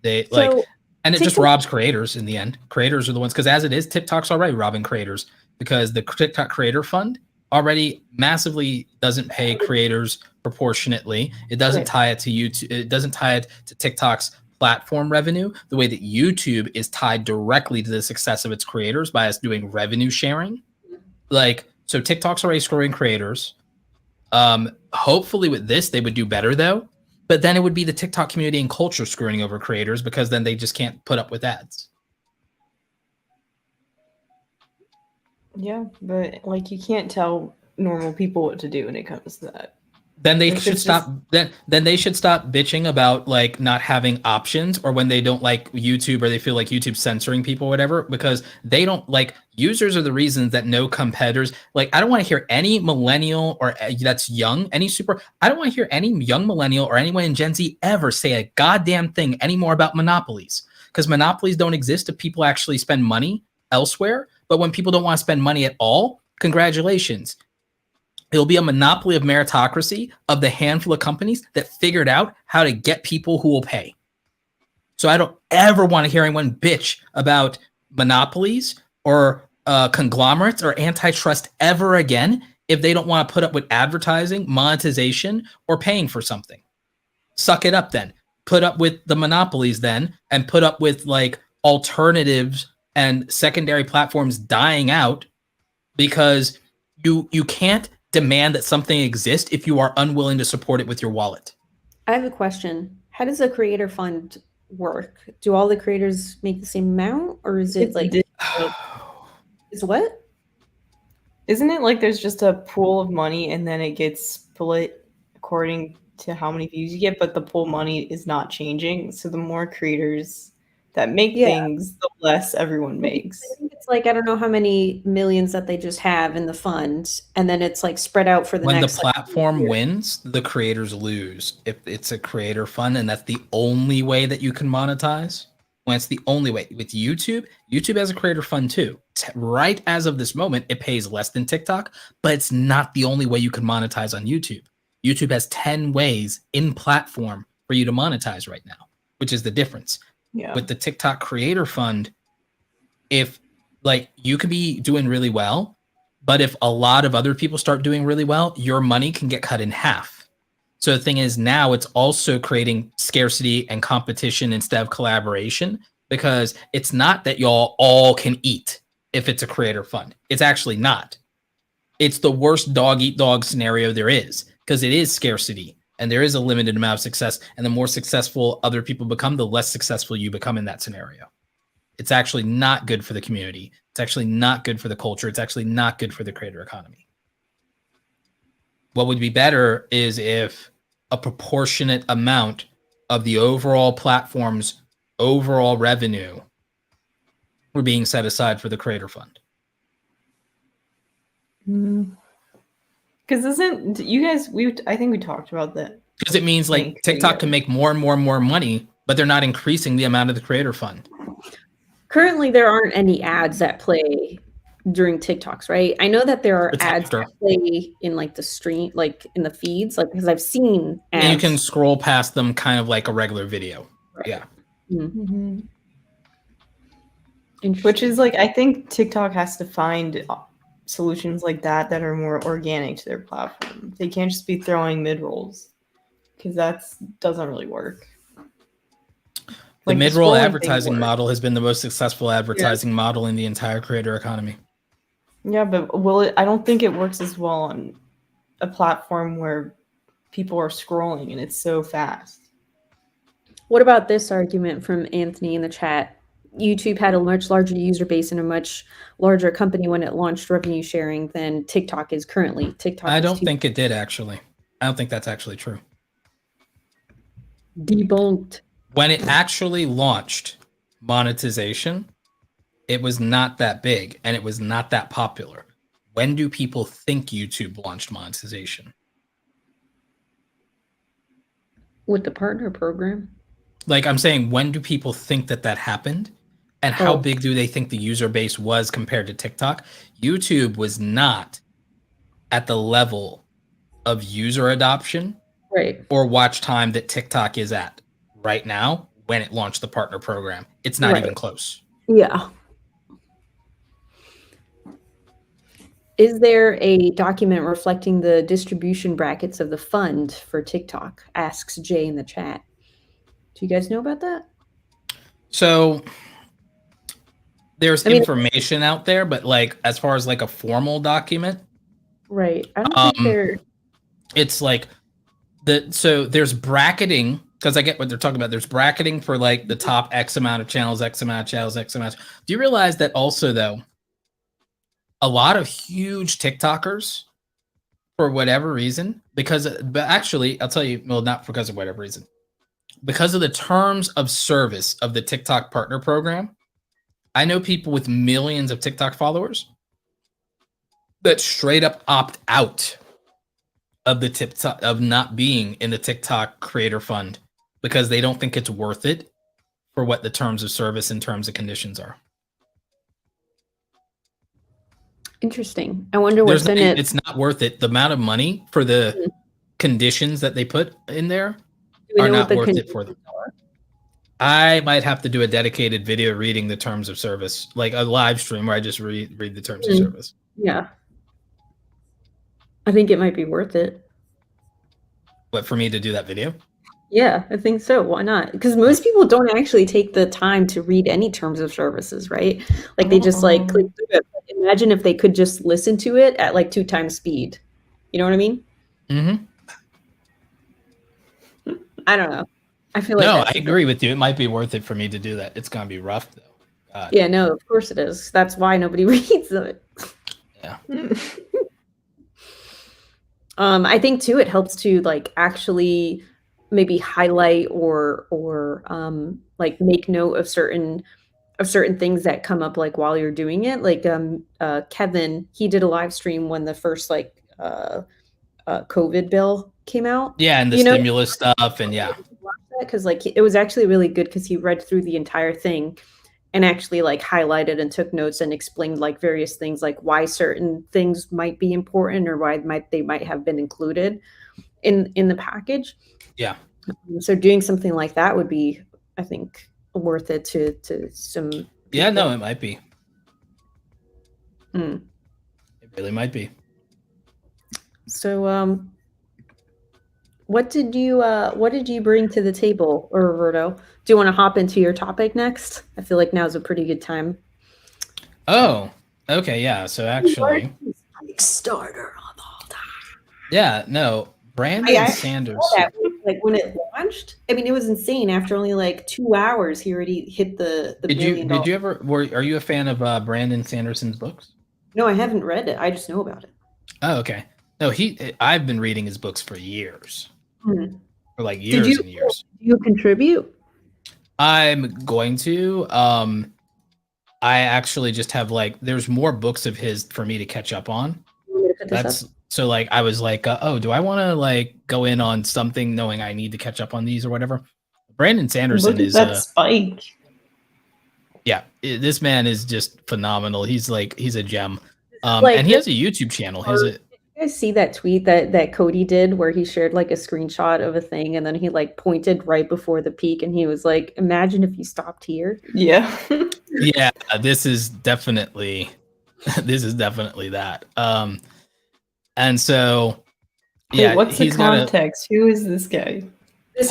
they like, So and it just TikTok, robs creators in the end. Creators are the ones, because as it is, TikTok's already robbing creators because the TikTok Creator Fund already massively doesn't pay creators proportionately. It doesn't tie it to YouTube. It doesn't tie it to TikTok's platform revenue the way that YouTube is tied directly to the success of its creators by us doing revenue sharing. Like, so TikTok's already screwing creators. Hopefully with this they would do better though, but then it would be the TikTok community and culture screwing over creators because then they just can't put up with ads. Yeah, but like you can't tell normal people what to do when it comes to that. Then they Like, should it's stop. Then they should stop bitching about like not having options, or when they don't like YouTube or they feel like YouTube's censoring people, or whatever, because they don't like users are the reasons that no competitors. Like, I don't want to hear any millennial or that's young, any super. I don't want to hear any young millennial or anyone in Gen Z ever say a goddamn thing anymore about monopolies, because monopolies don't exist if people actually spend money elsewhere. But when people don't want to spend money at all, congratulations. It'll be a monopoly of meritocracy of the handful of companies that figured out how to get people who will pay. So I don't ever want to hear anyone bitch about monopolies or conglomerates or antitrust ever again if they don't want to put up with advertising, monetization, or paying for something. Suck it up then. Put up with the monopolies then, and put up with like alternatives and secondary platforms dying out, because you can't demand that something exists if you are unwilling to support it with your wallet. I have a question. How does a creator fund work? Do all the creators make the same amount, or is it like is what? Isn't it like there's just a pool of money and then it gets split according to how many views you get, but the pool money is not changing. So the more creators that make things, the less everyone makes. I think it's like, I don't know how many millions that they just have in the fund, and then it's like spread out for the when next. The platform wins, the creators lose. If it's a creator fund, and that's the only way that you can monetize. When it's the only way. With YouTube, YouTube has a creator fund too. Right as of this moment, it pays less than TikTok, but it's not the only way you can monetize on YouTube. YouTube has 10 ways in platform for you to monetize right now, which is the difference. Yeah. With the TikTok Creator Fund, if like you could be doing really well, but if a lot of other people start doing really well, your money can get cut in half. So the thing is, now it's also creating scarcity and competition instead of collaboration, because it's not that y'all all can eat if it's a creator fund. It's actually not. It's the worst dog eat dog scenario there is, because it is scarcity. And there is a limited amount of success. And the more successful other people become, the less successful you become in that scenario. It's actually not good for the community. It's actually not good for the culture. It's actually not good for the creator economy. What would be better is if a proportionate amount of the overall platform's overall revenue were being set aside for the creator fund. Because isn't you guys? I think we talked about that. Because it means like TikTok can make more and more and more money, but they're not increasing the amount of the creator fund. Currently, there aren't any ads that play during TikToks, right? I know that there are ads that play in like the stream, like in the feeds, like because I've seen ads. And you can scroll past them kind of like a regular video. Right. Yeah. Mm-hmm. Which is like, I think TikTok has to find solutions like that are more organic to their platform. They can't just be throwing mid-rolls, because that doesn't really work. The mid-roll advertising model has been the most successful advertising model in the entire creator economy. Yeah, but I don't think it works as well on a platform where people are scrolling and it's so fast. What about this argument from Anthony in the chat? YouTube had a much larger user base and a much larger company when it launched revenue sharing than TikTok is currently. I don't think it did, actually. I don't think that's actually true. Debunked. When it actually launched monetization, it was not that big and it was not that popular. When do people think YouTube launched monetization? With the partner program. Like, I'm saying, when do people think that happened? and how big do they think the user base was compared to TikTok? YouTube was not at the level of user adoption or watch time that TikTok is at right now when it launched the partner program. It's not even close. Yeah. Is there a document reflecting the distribution brackets of the fund for TikTok? Asks Jay in the chat. Do you guys know about that? So there's information out there, but like as far as like a formal document, right? I don't think they're. It's like so there's bracketing, because I get what they're talking about. There's bracketing for like the top X amount of channels, X amount of channels, X amount. Do you realize that also though, a lot of huge TikTokers, for whatever reason, but actually I'll tell you, well, not because of whatever reason, because of the terms of service of the TikTok partner program, I know people with millions of TikTok followers that straight up opt out of the TikTok, of not being in the TikTok creator fund, because they don't think it's worth it for what the terms of service and terms and conditions are. Interesting. I wonder what's in it. It's not worth it. The amount of money for the conditions that they put in there are not worth it for them. I might have to do a dedicated video reading the terms of service, like a live stream where I just read the terms of service. Yeah. I think it might be worth it. What, for me to do that video? Yeah, I think so. Why not? Because most people don't actually take the time to read any terms of services, right? Like they just like click through it. Imagine if they could just listen to it at like 2 times speed. You know what I mean? Mm-hmm. I don't know. I feel like I agree with you. It might be worth it for me to do that. It's gonna be rough though. God. Yeah, no, of course it is. That's why nobody reads it. Yeah. I think too, it helps to like actually maybe highlight or like make note of certain things that come up like while you're doing it. Like Kevin, he did a live stream when the first like COVID bill came out. Yeah, and the stimulus stuff, and yeah. Because like it was actually really good because he read through the entire thing and actually like highlighted and took notes and explained like various things, like why certain things might be important or why they might have been included in the package. Yeah. So doing something like that would be, I think, worth it to some people. Yeah, no, it might be. It really might be. So what did you bring to the table, or Roberto? Do you want to hop into your topic next? I feel like now's a pretty good time. Oh, okay, yeah. So actually, Kickstarter on all time. Yeah, no, Brandon Sanderson. Like when it launched, I mean, it was insane. After only like 2 hours, he already hit the $1 billion. Did you ever? Are you a fan of Brandon Sanderson's books? No, I haven't read it. I just know about it. Oh, okay. No, I've been reading his books for years. For like years and years. Do you contribute? I'm going to. I actually just have like, there's more books of his for me to catch up on. So like I was like, oh, do I want to like go in on something knowing I need to catch up on these or whatever? Brandon Sanderson is that spike. Yeah, this man is just phenomenal. He's a gem. And he has a YouTube channel. Did you guys see that tweet that Cody did where he shared like a screenshot of a thing and then he like pointed right before the peak and he was like, imagine if you stopped here? Yeah. Yeah, this is definitely that. And so yeah, wait, what's the context? Who is this guy?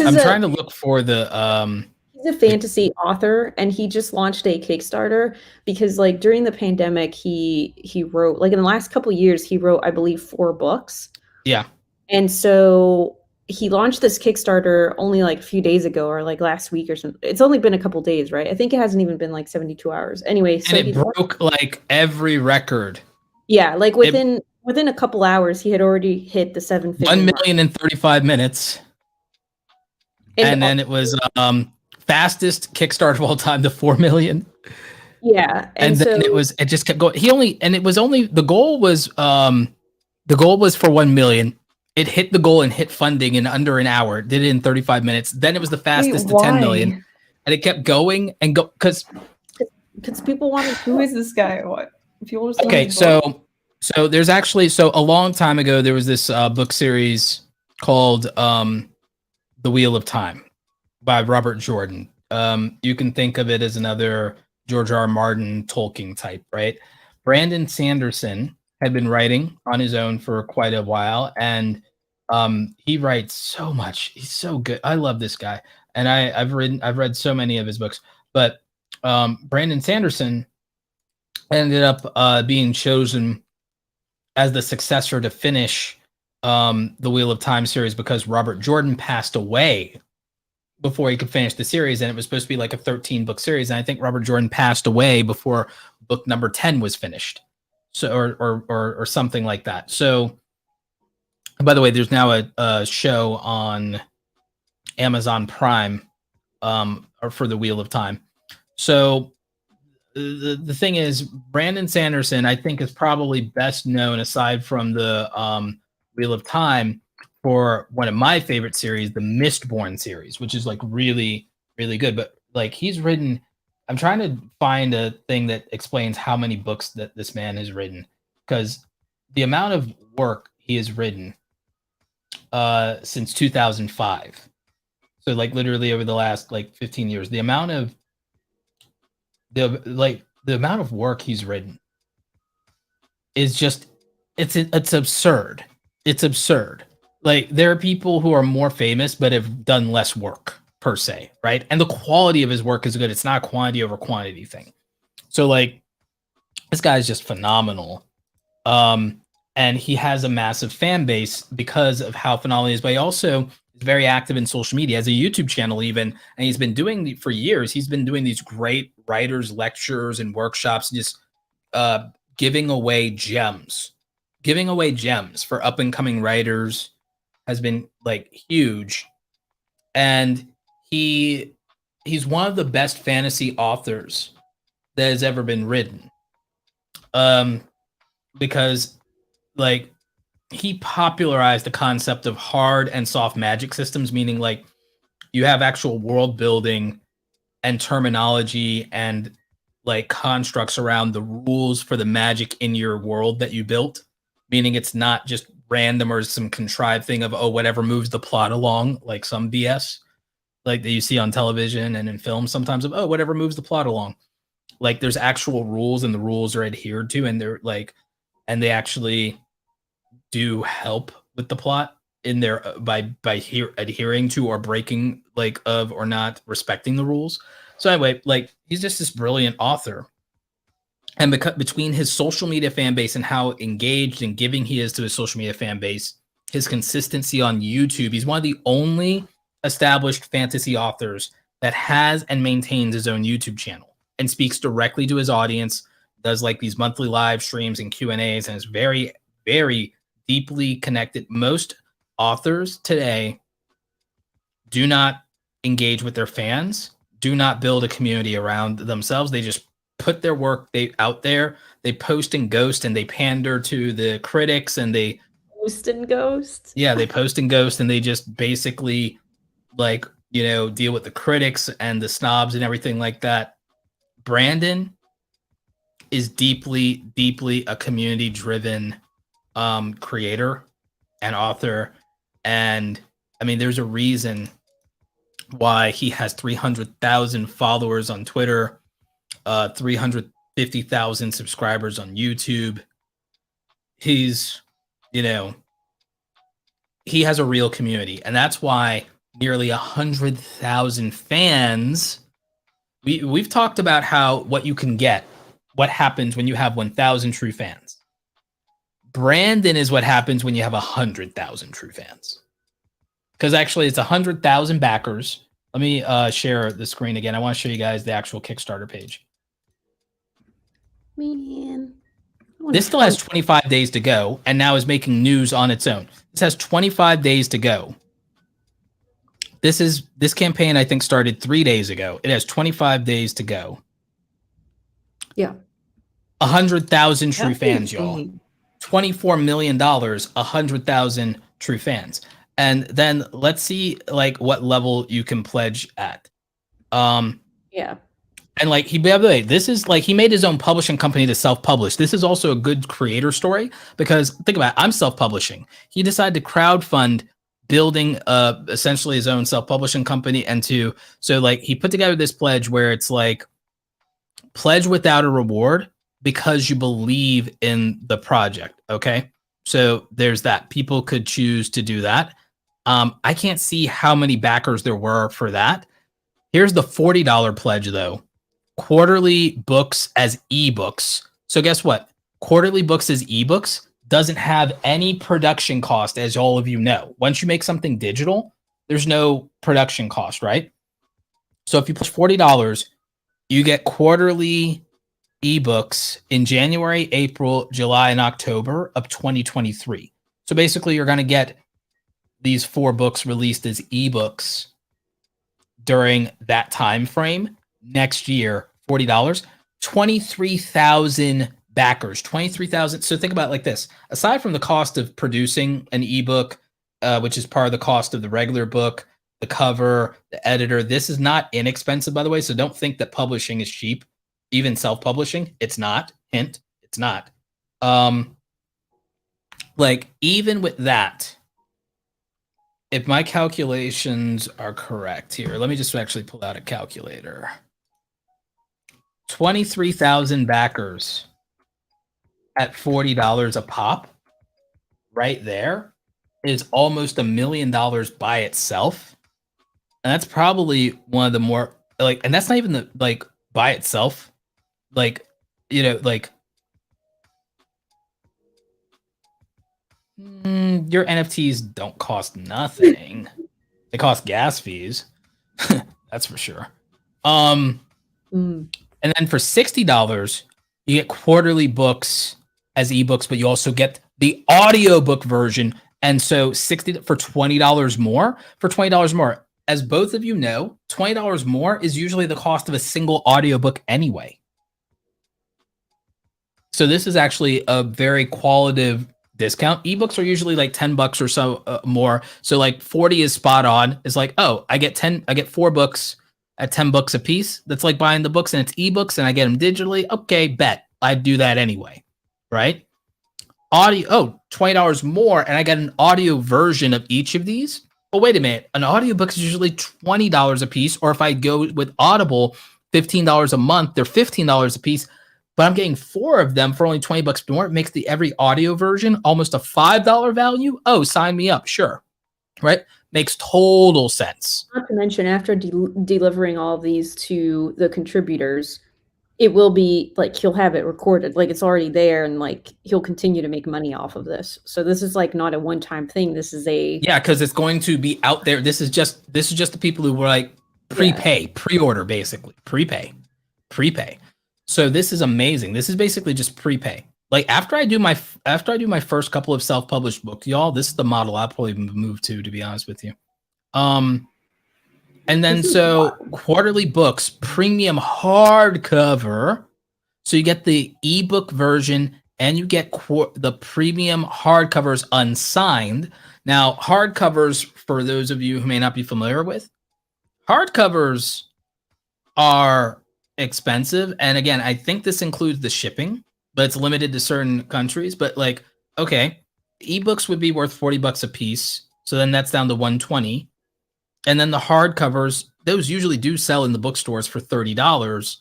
I'm trying to look for the He's a fantasy author and he just launched a Kickstarter because like during the pandemic he wrote, like in the last couple of years he wrote, I believe, 4 books. Yeah. And so he launched this Kickstarter only like a few days ago or like last week or something. It's only been a couple days, right? I think it hasn't even been like 72 hours. Anyway, so and it broke like every record. Yeah, like within a couple hours he had already hit the 750. 1 million in 35 minutes. And then it was fastest Kickstarter of all time to 4 million. Yeah. And then it just kept going. The goal was for 1 million. It hit the goal and hit funding in under an hour. Did it in 35 minutes. Then it was the fastest to 10 million. And it kept going and go because Because people want to. Who is this guy? What? People just know Okay, his book. so there's actually a long time ago there was this book series called The Wheel of Time by Robert Jordan. You can think of it as another George R. R. Martin Tolkien type, right? Brandon Sanderson had been writing on his own for quite a while, and he writes so much. He's so good. I love this guy, and I've read so many of his books. But Brandon Sanderson ended up being chosen as the successor to finish the Wheel of Time series because Robert Jordan passed away before he could finish the series, and it was supposed to be like a 13-book series. And I think Robert Jordan passed away before book number 10 was finished, so or something like that. So, by the way, there's now a show on Amazon Prime or for the Wheel of Time. So the thing is, Brandon Sanderson, I think, is probably best known aside from the Wheel of Time for one of my favorite series, the Mistborn series, which is like really, really good. But like he's written, I'm trying to find a thing that explains how many books that this man has written, because the amount of work he has written since 2005. So like literally over the last like 15 years, the amount of work he's written is just it's absurd. It's absurd. Like there are people who are more famous but have done less work per se, right? And the quality of his work is good. It's not a quantity over quantity thing. So like this guy is just phenomenal. And he has a massive fan base because of how phenomenal he is, but he also is very active in social media, has a YouTube channel even, and he's been doing for years. He's been doing these great writers lectures and workshops, just giving away gems for up and coming writers has been like huge. And he's one of the best fantasy authors that has ever been written. Because like he popularized the concept of hard and soft magic systems, meaning like you have actual world building and terminology and like constructs around the rules for the magic in your world that you built, meaning it's not just random or some contrived thing of, oh, whatever moves the plot along, like some BS like that you see on television and in films sometimes of, oh, whatever moves the plot along. Like there's actual rules and the rules are adhered to, and they're like, and they actually do help with the plot in there by adhering to or breaking like of or not respecting the rules. So anyway, like he's just this brilliant author, and between his social media fan base and how engaged and giving he is to his social media fan base, his consistency on YouTube, he's one of the only established fantasy authors that has and maintains his own YouTube channel and speaks directly to his audience, does like these monthly live streams and Q&As, and is very, very deeply connected. Most authors today do not engage with their fans, do not build a community around themselves. They just put their work out there, they post and ghost, and they pander to the critics, and they Post and ghost. Yeah, they post and ghost, and they just basically like, you know, deal with the critics and the snobs and everything like that. Brandon is deeply, deeply a community-driven creator and author. And I mean, there's a reason why he has 300,000 followers on Twitter, 350,000 subscribers on YouTube. He's, you know, he has a real community, and that's why nearly 100,000 fans. We've talked about how what you can get, what happens when you have 1,000 true fans. Brandon is what happens when you have 100,000 true fans. Because actually, it's 100,000 backers. Let me share the screen again. I want to show you guys the actual Kickstarter page. Man. This still has 25 days to go, and now is making news on its own. This has 25 days to go. This campaign, I think, started 3 days ago. It has 25 days to go. Yeah. 100,000 true fans, y'all. insane. $24 million, 100,000 true fans. And then let's see like what level you can pledge at. Yeah. And like by the way, this is like he made his own publishing company to self-publish. This is also a good creator story because think about it, I'm self-publishing. He decided to crowdfund building essentially his own self-publishing company so like he put together this pledge where it's like pledge without a reward because you believe in the project. Okay. So there's that. People could choose to do that. I can't see how many backers there were for that. Here's the $40 pledge though. Quarterly books as ebooks. So guess what? Quarterly books as ebooks doesn't have any production cost, as all of you know. Once you make something digital, there's no production cost, right? So if you push $40, you get quarterly ebooks in January, April, July, and October of 2023. So basically, you're going to get these 4 books released as ebooks during that time frame next year. $40, 23,000 backers, 23,000. So think about it like this. Aside from the cost of producing an ebook, which is part of the cost of the regular book, the cover, the editor, this is not inexpensive, by the way. So don't think that publishing is cheap, even self-publishing. It's not. Hint, it's not. Like even with that, if my calculations are correct here, let me just actually pull out a calculator. 23,000 backers at $40 a pop right there is almost $1 million by itself. And that's probably one of the more like, and that's not even the like by itself. Like, you know, like your NFTs don't cost nothing. They cost gas fees. That's for sure. And then for $60, you get quarterly books as ebooks, but you also get the audiobook version. And so $60 for $20 more. For $20 more, as both of you know, $20 more is usually the cost of a single audiobook anyway. So this is actually a very qualitative discount. Ebooks are usually like $10 or so more. So like 40 is spot on. It's like, oh, I get 4 books at $10 a piece. That's like buying the books and it's ebooks and I get them digitally. Okay, bet. I'd do that anyway, right? $20 more and I get an audio version of each of these. Oh, wait a minute. An audiobook is usually $20 a piece, or if I go with Audible, $15 a month, they're $15 a piece, but I'm getting 4 of them for only $20 more. It makes the every audio version almost a $5 value. Oh, sign me up. Sure. Right? Makes total sense. Not to mention, after delivering all of these to the contributors, it will be like he'll have it recorded, like it's already there, and like he'll continue to make money off of this. So this is like not a one-time thing. This is because it's going to be out there. This is just the people who were like prepay, pre-order, basically prepay. So this is amazing. This is basically just prepay. Like after I do my first couple of self-published books, y'all, this is the model I'll probably move to be honest with you. And then so quarterly books, premium hardcover. So you get the ebook version and you get the premium hardcovers unsigned. Now, hardcovers, for those of you who may not be familiar with, hardcovers are expensive. And again, I think this includes the shipping, but it's limited to certain countries. But like, okay, ebooks would be worth $40 a piece. So then that's down to $120. And then the hardcovers, those usually do sell in the bookstores for $30.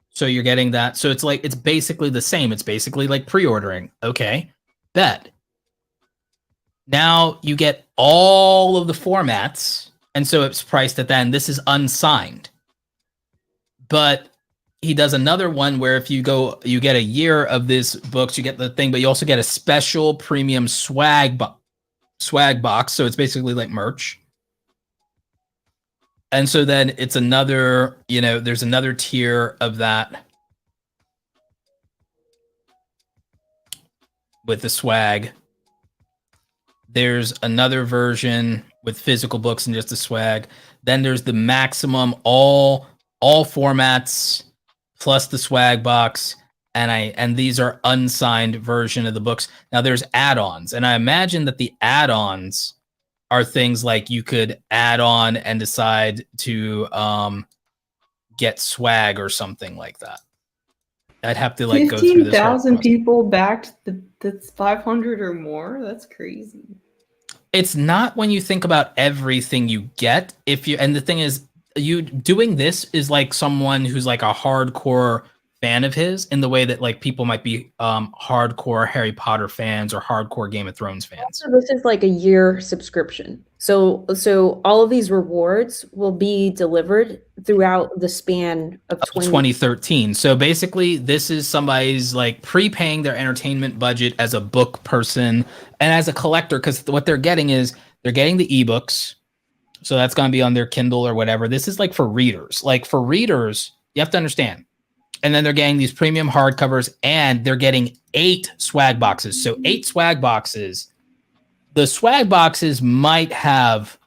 So you're getting that. So it's like, it's basically the same. It's basically like pre-ordering. Okay, bet. Now you get all of the formats. And so it's priced at that. And this is unsigned. But he does another one where if you go, you get a year of this books, you get the thing, but you also get a special premium swag box. So it's basically like merch. And so then it's another, there's another tier of that with the swag. There's another version with physical books and just the swag. Then there's the maximum all formats plus the swag box. And these are unsigned version of the books. Now there's add-ons. And I imagine that the add-ons are things like you could add on and decide to get swag or something like that. I'd have to like go through this whole 15,000 process. people backed that's 500 or more. That's crazy. It's not when you think about everything you get. And the thing is, you doing this is like someone who's like a hardcore fan of his, in the way that like people might be hardcore Harry Potter fans or hardcore Game of Thrones fans. So this is like a year subscription. So all of these rewards will be delivered throughout the span of 2013. So basically, this is somebody's like prepaying their entertainment budget as a book person and as a collector, because what they're getting is they're getting the ebooks. So that's going to be on their Kindle or whatever. This is like for readers. Like for readers, you have to understand. And then they're getting these premium hardcovers, and they're getting 8 swag boxes. So 8 swag boxes. The swag boxes might have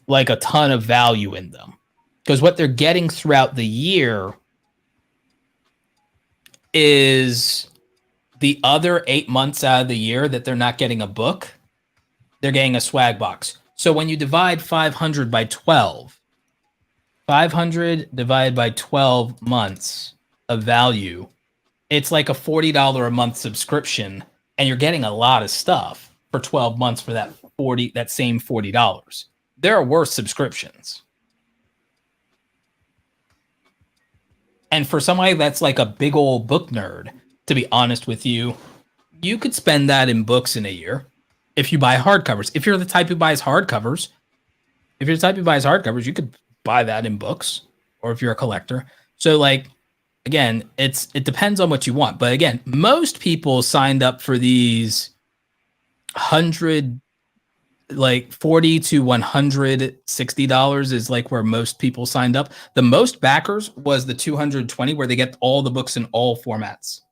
like a ton of value in them, because what they're getting throughout the year is the other 8 months out of the year that they're not getting a book, they're getting a swag box. So when you divide 500 by 12, 500 divided by 12 months of value, it's like a $40 a month subscription, and you're getting a lot of stuff for 12 months for that same $40. There are worse subscriptions. And for somebody that's like a big old book nerd, to be honest with you, you could spend that in books in a year if you buy hardcovers. If you're the type who buys hardcovers, you could buy that in books, or if you're a collector. So like, again, it depends on what you want. But again, most people signed up for these $40 to $160 is like where most people signed up. The most backers was the 220, where they get all the books in all formats.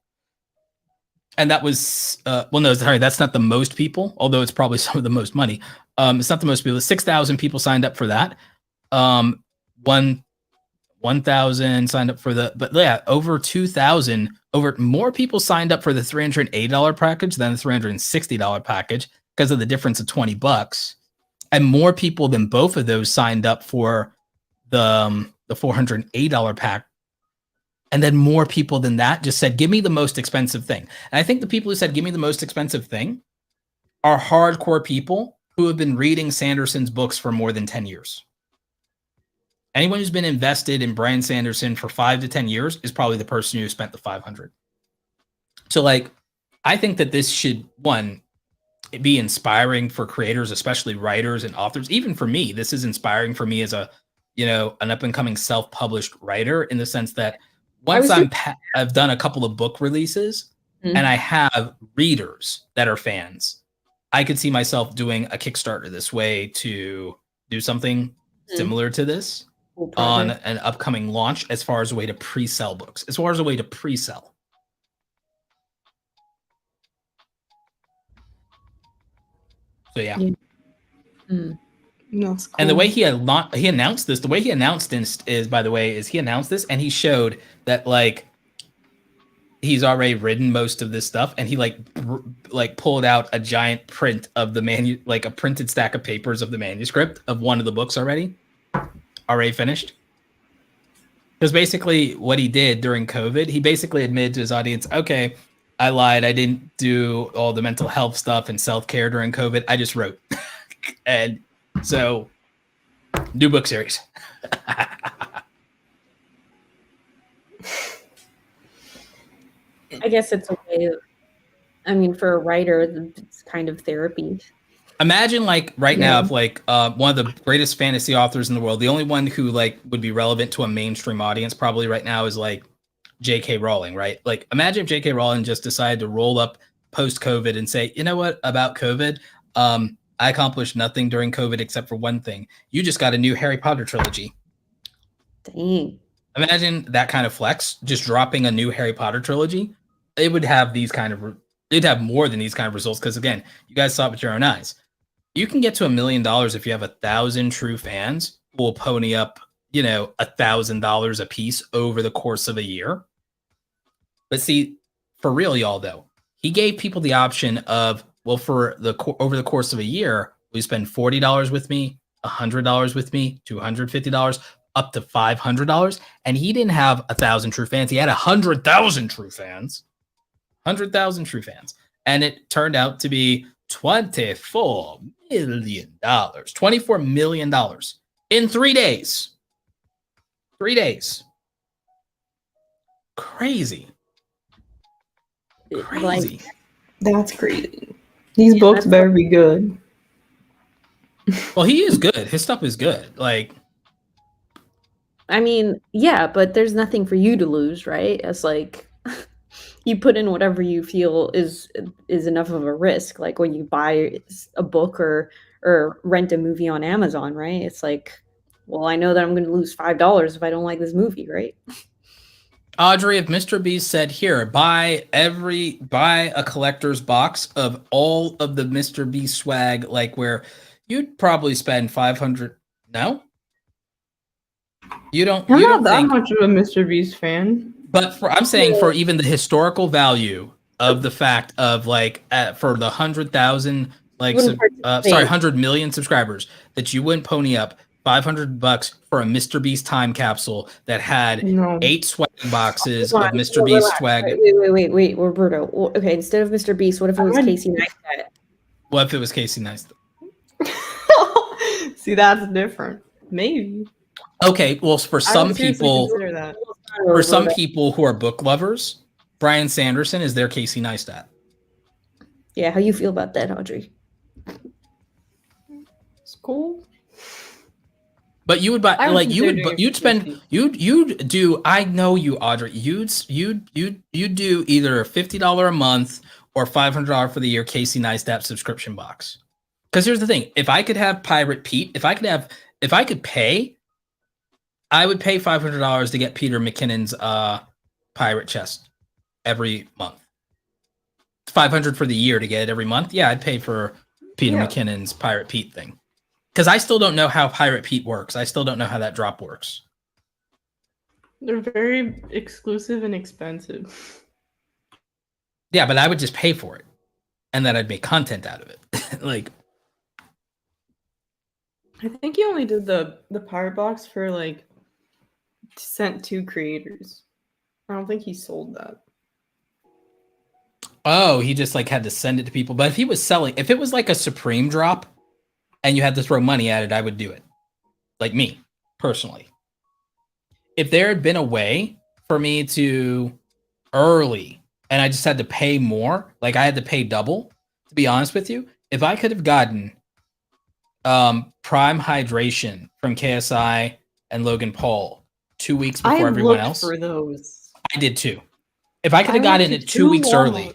And that was, that's not the most people, although it's probably some of the most money. It's not the most people. 6,000 people signed up for that. 1,000 signed up for over 2,000. More people signed up for the $380 package than the $360 package, because of the difference of $20. And more people than both of those signed up for the $408 pack. And then more people than that just said, give me the most expensive thing. And I think the people who said, give me the most expensive thing, are hardcore people who have been reading Sanderson's books for more than 10 years. Anyone who's been invested in Bryan Sanderson for 5 to 10 years is probably the person who spent the $500. So like, I think that this should, one, be inspiring for creators, especially writers and authors. Even for me, this is inspiring for me as an up and coming self-published writer, in the sense that once I've done a couple of book releases and I have readers that are fans, I could see myself doing a Kickstarter this way to do something similar to this on an upcoming launch, as far as a way to pre-sell books, So yeah. No, cool. And the way he announced this, he announced this, and he showed that like he's already written most of this stuff, and he like pulled out a giant print of the like a printed stack of papers of the manuscript of one of the books already finished. Because basically what he did during COVID, he basically admitted to his audience, okay, I lied. I didn't do all the mental health stuff and self-care during COVID. I just wrote. And so, new book series. I guess it's a way of, for a writer, it's kind of therapy. Imagine like right now, if like one of the greatest fantasy authors in the world, the only one who like would be relevant to a mainstream audience probably right now is like J.K. Rowling, right? Like imagine if J.K. Rowling just decided to roll up post-COVID and say, you know what, about COVID, I accomplished nothing during COVID except for one thing. You just got a new Harry Potter trilogy. Dang. Imagine that kind of flex, just dropping a new Harry Potter trilogy. It would have it'd have more than these kind of results. Because again, you guys saw it with your own eyes. You can get to $1 million if you have 1,000 true fans who will pony up, $1,000 a piece over the course of a year. But see, for real, y'all, though, he gave people the option of, well, over the course of a year, we spend $40 with me, $100 with me, $250, up to $500, and he didn't have 1,000 true fans. He had 100,000 true fans. 100,000 true fans. And it turned out to be $24 million. $24 million in 3 days. 3 days. Crazy. Crazy. That's crazy. These books better be good. Well, he is good. His stuff is good. Like, I mean, yeah, but there's nothing for you to lose, right? It's like you put in whatever you feel is enough of a risk. Like when you buy a book or rent a movie on Amazon, right? It's like, well, I know that I'm going to lose $5 if I don't like this movie, right? Audrey, if Mr. Beast said, here, buy a collector's box of all of the Mr. Beast swag, like where you'd probably spend 500. No? You don't. I'm you not don't that think, much of a Mr. Beast fan. But I'm saying for even the historical value of the fact of like for the 100,000 like 100 million subscribers that you wouldn't pony up $500 for a Mr. Beast time capsule that had 8 swag boxes of Mr. Beast swag. Wait, Roberto. Okay, instead of Mr. Beast, what if it was Casey Neistat? What if it was Casey Neistat? See, that's different. Maybe. Okay, well, for some people who are book lovers, Brian Sanderson is their Casey Neistat. Yeah, how you feel about that, Audrey? It's cool. But you would buy you'd do. I know you, Audrey. You'd do either a $50 a month or $500 for the year Casey Neistat subscription box. Because here's the thing: if I could have Pirate Pete, if I could pay, I would pay $500 to get Peter McKinnon's pirate chest every month. $500 for the year to get it every month. Yeah, I'd pay for Peter McKinnon's Pirate Pete thing. Because I still don't know how Pirate Pete works. I still don't know how that drop works. They're very exclusive and expensive. Yeah, but I would just pay for it. And then I'd make content out of it. Like, I think he only did the pirate box for like sent to creators. I don't think he sold that. Oh, he just like had to send it to people. But if he was selling, if it was like a Supreme drop and you had to throw money at it, I would do it. Like me, personally. If there had been a way for me to early and I just had to pay more, like I had to pay double, to be honest with you, if I could have gotten Prime Hydration from KSI and Logan Paul 2 weeks before everyone else. For those. I did too. If I could have gotten it 2 weeks early,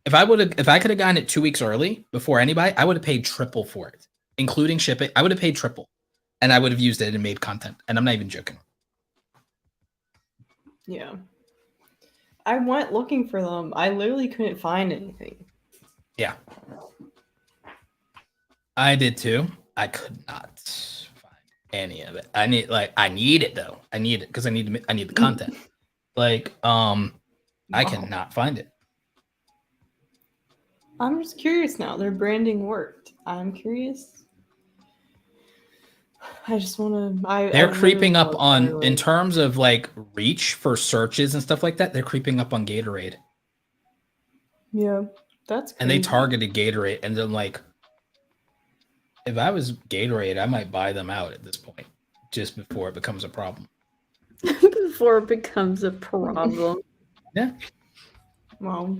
if I could have gotten it 2 weeks early before anybody, I would have paid triple for it, including shipping. I would have paid triple, and I would have used it and made content. And I'm not even joking. Yeah, I went looking for them. I literally couldn't find anything. Yeah, I did too. I could not find any of it. I need it though. I need it because I need the content. Like, I cannot find it. I'm just curious now. Their branding worked. I'm curious. I just want to. They're creeping up on, in terms of like reach for searches and stuff like that. They're creeping up on Gatorade. Yeah, that's crazy. And they targeted Gatorade, and then like, if I was Gatorade, I might buy them out at this point, just before it becomes a problem. Before it becomes a problem. Yeah. Well.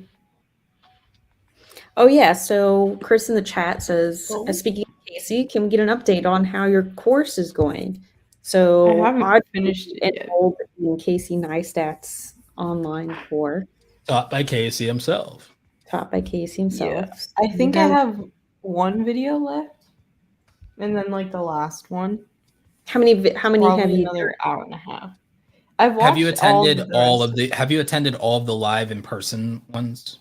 Oh yeah. So Chris in the chat says, speaking of Casey, can we get an update on how your course is going? So I haven't finished it enrolled in Casey Neistat's online course. Taught by Casey himself. Yeah. I think I have one video left, and then like the last one. How many Probably have you? Another hour and a half. I've watched. Have you attended all of the live in person ones?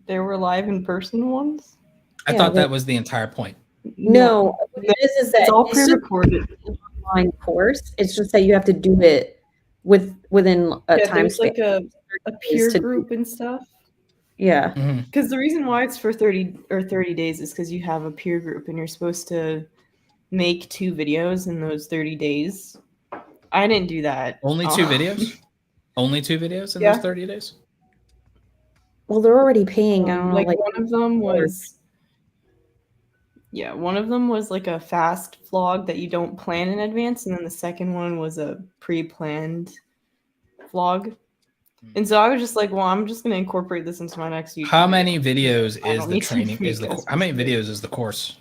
There were live in person ones. I thought that was the entire point. No, this is that it's all pre-recorded online course. It's just that you have to do it within a time span. Like a peer group and stuff. Yeah. Because the reason why it's for 30 days is because you have a peer group and you're supposed to make 2 videos in those 30 days. I didn't do that. Only 2 videos? Only 2 videos in Yeah. those 30 days? Well, they're already paying. I don't know, like like one of them was one of them was like a fast vlog that you don't plan in advance, and then the second one was a pre-planned vlog. And so I was just like, well, I'm just gonna incorporate this into my next YouTube. How many videos I is don't the need to training? make Is the as how many specific. videos is the course?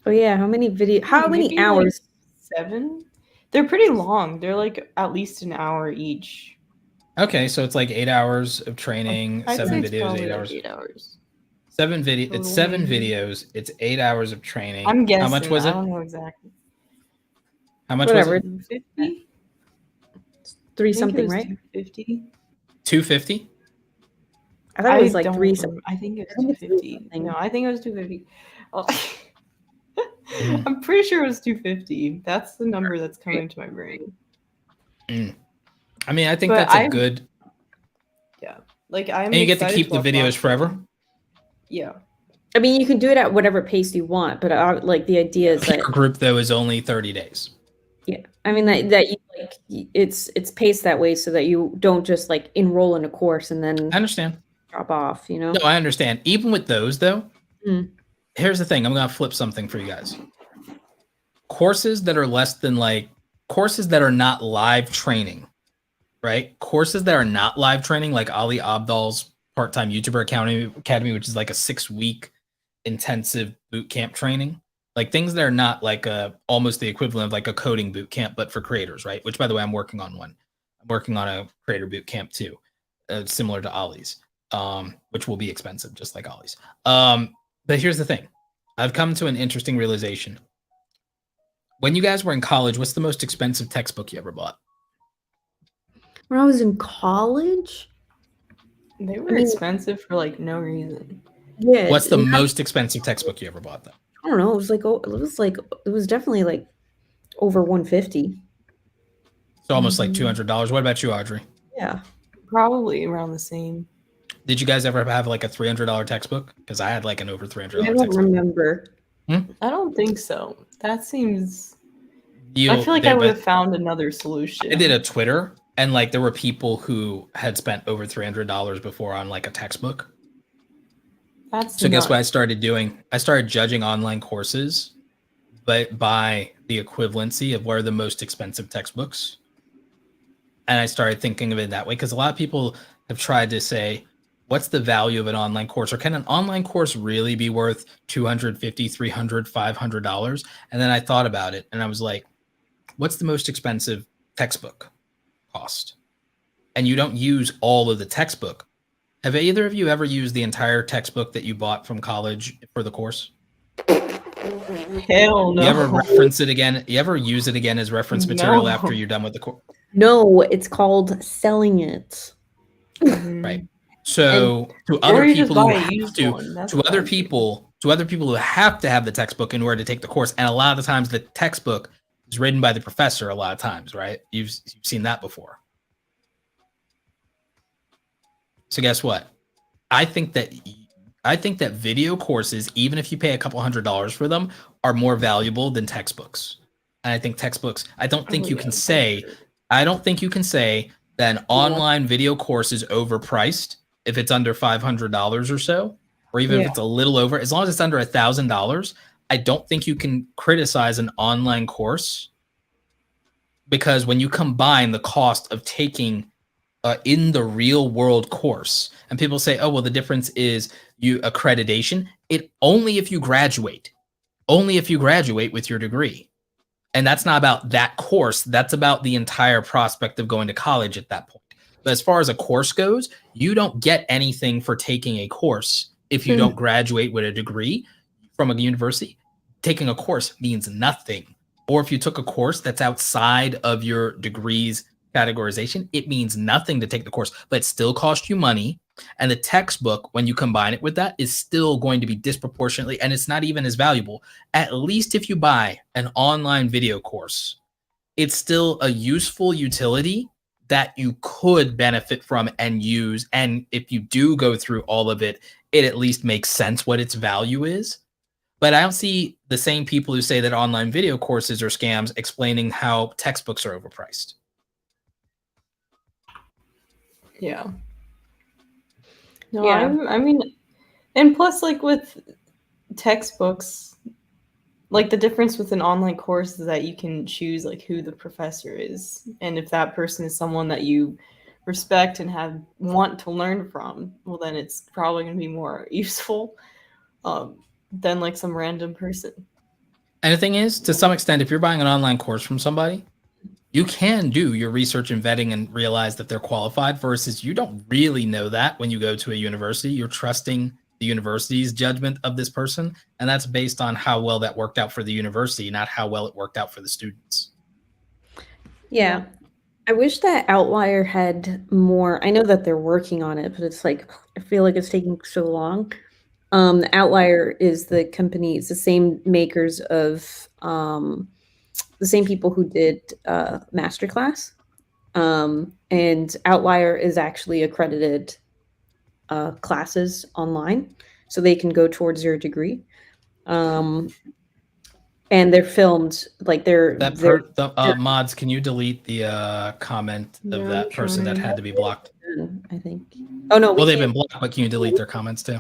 Oh yeah, how many Maybe, hours? Like 7. They're pretty long. They're like at least an hour each. Okay, so it's like 8 hours of training, I'd say 7 it's videos, probably 8 like hours. 8 hours. 7 video. It's Total, 7 maybe. videos. It's 8 hours of training. I'm guessing. How much was I it? don't know exactly. How much Whatever. was it? 250. 3 I think it something, was right? 250. 250? I thought it was like don't 3 rem- something. I think it I think was it's 250. 3 something. No, I think it was 250. Oh. Mhm. I'm pretty sure it was 250. That's the number that's coming to my brain. I mean, I think But that's a good. Like I'm. And you get to excited keep the watch videos last forever. one. Yeah. I mean, you can do it at whatever pace you want, but like the idea is that Your group though is only 30 days. yeah, I mean that you like it's paced that way so that you don't just like enroll in a course and then I understand. drop off, you know? No, I understand. Even with those though, Mm. here's the thing. I'm gonna flip something for you guys. Courses that are less than like courses that are not live training, right? Courses that are not live training, like Ali Abdal's part-time YouTuber Academy, which is like a 6-week intensive boot camp training. Like things that are not like almost the equivalent of like a coding boot camp, but for creators, right? Which, by the way, I'm working on one. I'm working on a creator boot camp too, similar to Ollie's, which will be expensive, just like Ollie's. But here's the thing. I've come to an interesting realization. When you guys were in college, what's the most expensive textbook you ever bought? When I was in college, They were expensive for like no reason. yeah. What's the most expensive textbook you ever bought, though? I don't know. It was definitely like over 150. So almost like $200. What about you, Audrey? Yeah. Probably around the same. Did you guys ever have like a $300 textbook? Because I had like an over $300 I don't textbook. remember. I don't think so. That seems. I I feel like I would have found another solution. I did a Twitter, and like there were people who had spent over $300 before on like a textbook. So guess what I started doing? I started judging online courses, but by the equivalency of what are the most expensive textbooks. And I started thinking of it that way because a lot of people have tried to say, what's the value of an online course? Or can an online course really be worth $250, $300, $500? And then I thought about it and I was like, what's the most expensive textbook cost? And you don't use all of the textbook. Have either of you ever used the entire textbook that you bought from college for the course? Hell no. You ever reference it again? You ever use it again as reference material after you're done with the course? No, it's called selling it. Right. So to other people who have to other people who have to have the textbook in order to take the course, and a lot of the times the textbook is written by the professor. A lot of times, right? You've seen that before. So guess what? I think that video courses, even if you pay a couple $100s for them, are more valuable than textbooks. And I think textbooks. I don't think you can say that an online video course is overpriced if it's under $500 or so, or even if it's a little over. As long as it's under $1,000, I don't think you can criticize an online course, because when you combine the cost of taking in the real world course, and people say, oh, well, the difference is accreditation. It only if you graduate with your degree. And that's not about that course. That's about the entire prospect of going to college at that point. But as far as a course goes, you don't get anything for taking a course if you don't graduate with a degree from a university. Taking a course means nothing. Or if you took a course that's outside of your degree's categorization, it means nothing to take the course, but it still costs you money. And the textbook, when you combine it with that, is still going to be disproportionately, and it's not even as valuable. At least if you buy an online video course, it's still a useful utility that you could benefit from and use. And if you do go through all of it, it at least makes sense what its value is. But I don't see the same people who say that online video courses are scams explaining how textbooks are overpriced. Yeah. No, Yeah. I mean, and plus, like with textbooks, like the difference with an online course is that you can choose like who the professor is, and if that person is someone that you respect and want to learn from, well, then it's probably going to be more useful than like some random person. And the thing is, to some extent, if you're buying an online course from somebody, you can do your research and vetting and realize that they're qualified, versus you don't really know that when you go to a university. You're trusting the university's judgment of this person, and that's based on how well that worked out for the university, not how well it worked out for the students. Yeah. I wish that Outlier had more. I know that they're working on it, but it's like, I feel like it's taking so long. Outlier is the company, it's the same makers of the same people who did Masterclass. And Outlier is actually accredited classes online, so they can go towards your degree. And they're filmed, like they're mods. Can you delete the comment of Yeah, that I'm person that trying. had to be blocked? I think. Oh no, Well, they've been blocked, but can you delete their comments too?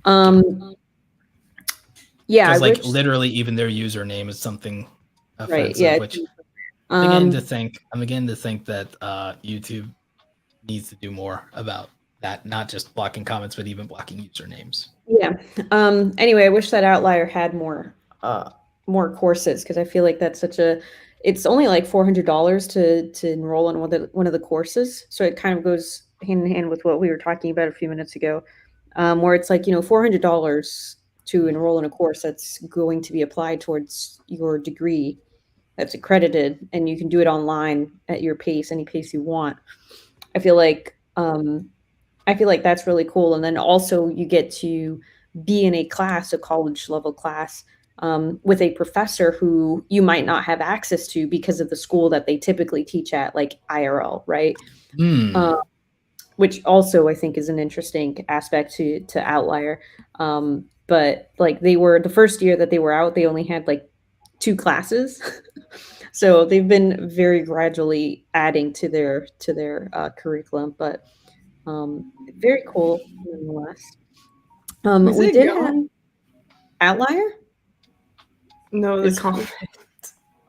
Yeah, Because I like wish, literally even their username is something offensive, right, yeah. which I'm beginning to think that YouTube needs to do more about that, not just blocking comments, but even blocking usernames. Yeah. Anyway, I wish that Outlier had more courses, because I feel like that's it's only like $400 to enroll in one of the courses. So it kind of goes hand in hand with what we were talking about a few minutes ago, where it's like, $400 to enroll in a course that's going to be applied towards your degree, that's accredited, and you can do it online at your pace, any pace you want. I feel like that's really cool. And then also you get to be in a class, a college level class, with a professor who you might not have access to because of the school that they typically teach at, like IRL, right? Which also I think is an interesting aspect to Outlier. But like, they were, the first year that they were out, they only had like 2 classes. So they've been very gradually adding to their curriculum, but very cool nonetheless. We did have Outlier. No, the comment.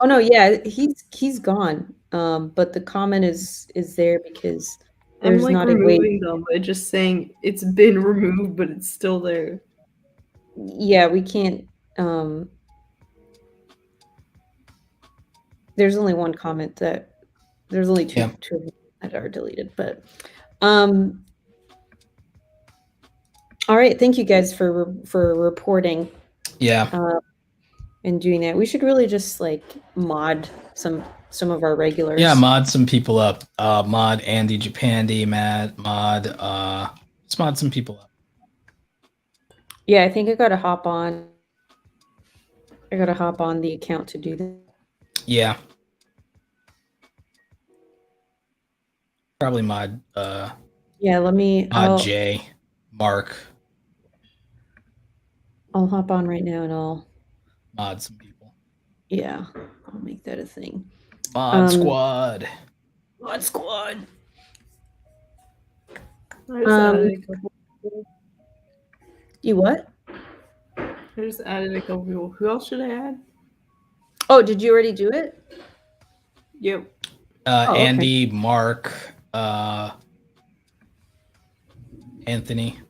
Oh no, yeah, he's gone. But the comment is there because there's I'm like not removing them, but just saying it's been removed, but it's still there. Yeah, we can't. There's only one comment that there's only two that are deleted, but all right, thank you guys for reporting. And doing that. We should really just like mod some of our regulars. Yeah, mod some people up. Mod Andy Japandi, just mod some people up. Yeah, I think I gotta hop on the account to do that. Yeah. Probably mod yeah, let me mod Jay, Mark. I'll hop on right now and I'll mod some people. Yeah, I'll make that a thing. Mod squad. Mod squad. You what? I just added a couple people. Who else should I add? Oh, did you already do it? Yep. Andy, okay. Mark, Anthony,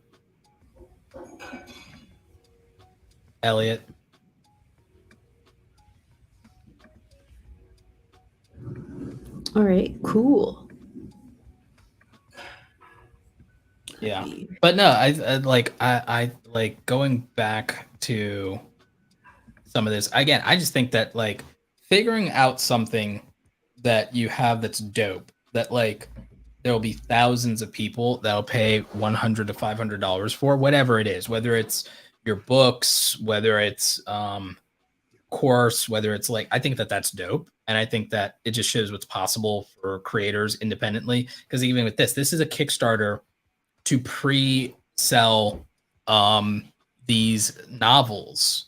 Elliot. All right, cool. Yeah, but no, I like going back to some of this again. I just think that like figuring out something that you have that's dope, that like there will be thousands of people that'll pay $100 to $500 for, whatever it is, whether it's your books, whether it's course, whether it's like, I think that that's dope. And I think that it just shows what's possible for creators independently. Because even with this is a Kickstarter to pre-sell these novels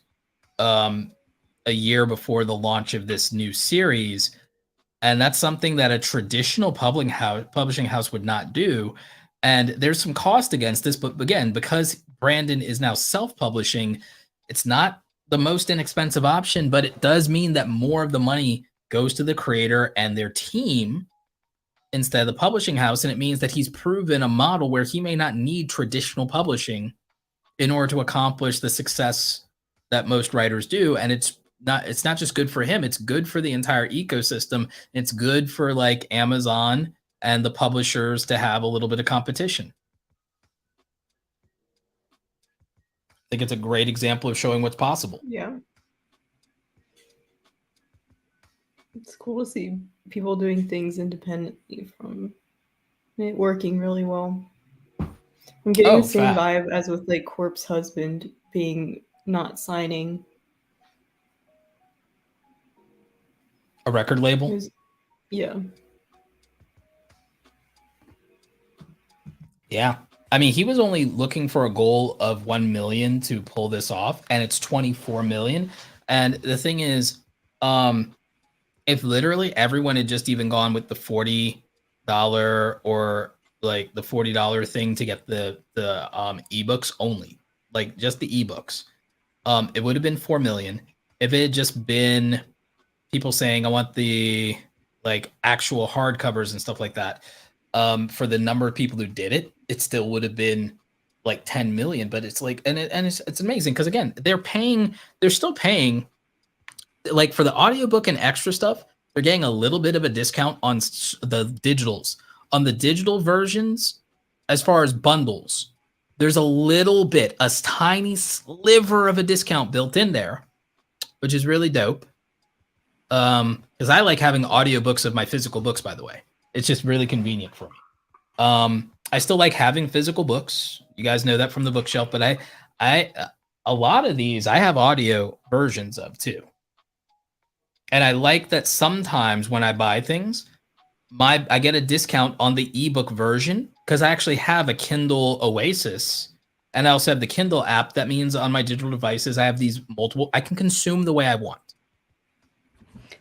a year before the launch of this new series, and that's something that a traditional publishing house would not do. And there's some cost against this, but again, because Brandon is now self-publishing, it's not the most inexpensive option, but it does mean that more of the money goes to the creator and their team instead of the publishing house. And it means that he's proven a model where he may not need traditional publishing in order to accomplish the success that most writers do. And it's not just good for him, it's good for the entire ecosystem. It's good for like Amazon and the publishers to have a little bit of competition. I think it's a great example of showing what's possible. Yeah. It's cool to see people doing things independently from it working really well. I'm getting the same vibe as with like Corpse Husband being not signing a record label. Yeah. Yeah. I mean, he was only looking for a goal of 1 million to pull this off, and it's 24 million. And the thing is, if literally everyone had just even gone with the $40 or like the $40 thing to get the ebooks only, like just the ebooks, it would have been 4 million. If it had just been people saying, I want the like actual hardcovers and stuff like that, for the number of people who did it, it still would have been like 10 million. But it's like, and it's amazing because again, they're still paying like for the audiobook and extra stuff. They're getting a little bit of a discount on the digitals. On the digital versions, as far as bundles, there's a little bit, a tiny sliver of a discount built in there, which is really dope. Because I like having audiobooks of my physical books, by the way. It's just really convenient for me. I still like having physical books. You guys know that from the bookshelf, but I a lot of these I have audio versions of too. And I like that sometimes when I buy things, I get a discount on the ebook version because I actually have a Kindle Oasis, and I also have the Kindle app. That means on my digital devices, I have these multiple. I can consume the way I want.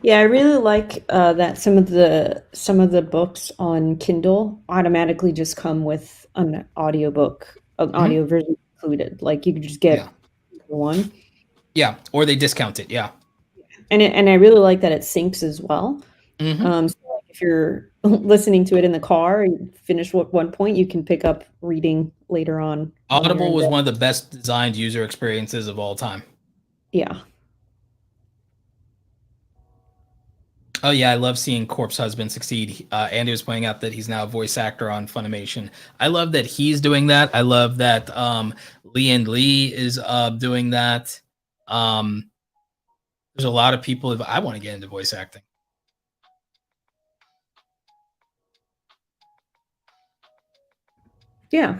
Yeah, I really like that some of the books on Kindle automatically just come with an audiobook, an audio version included. Like you could just get one. Yeah, or they discount it. Yeah, and I really like that it syncs as well. So like if you're listening to it in the car, you finish one point, you can pick up reading later on. Audible was one of the best designed user experiences of all time. Yeah. Oh yeah, I love seeing Corpse Husband succeed. Andy was pointing out that he's now a voice actor on Funimation. I love that he's doing that. I love that Lee and Lee is doing that. There's a lot of people. I want to get into voice acting. Yeah,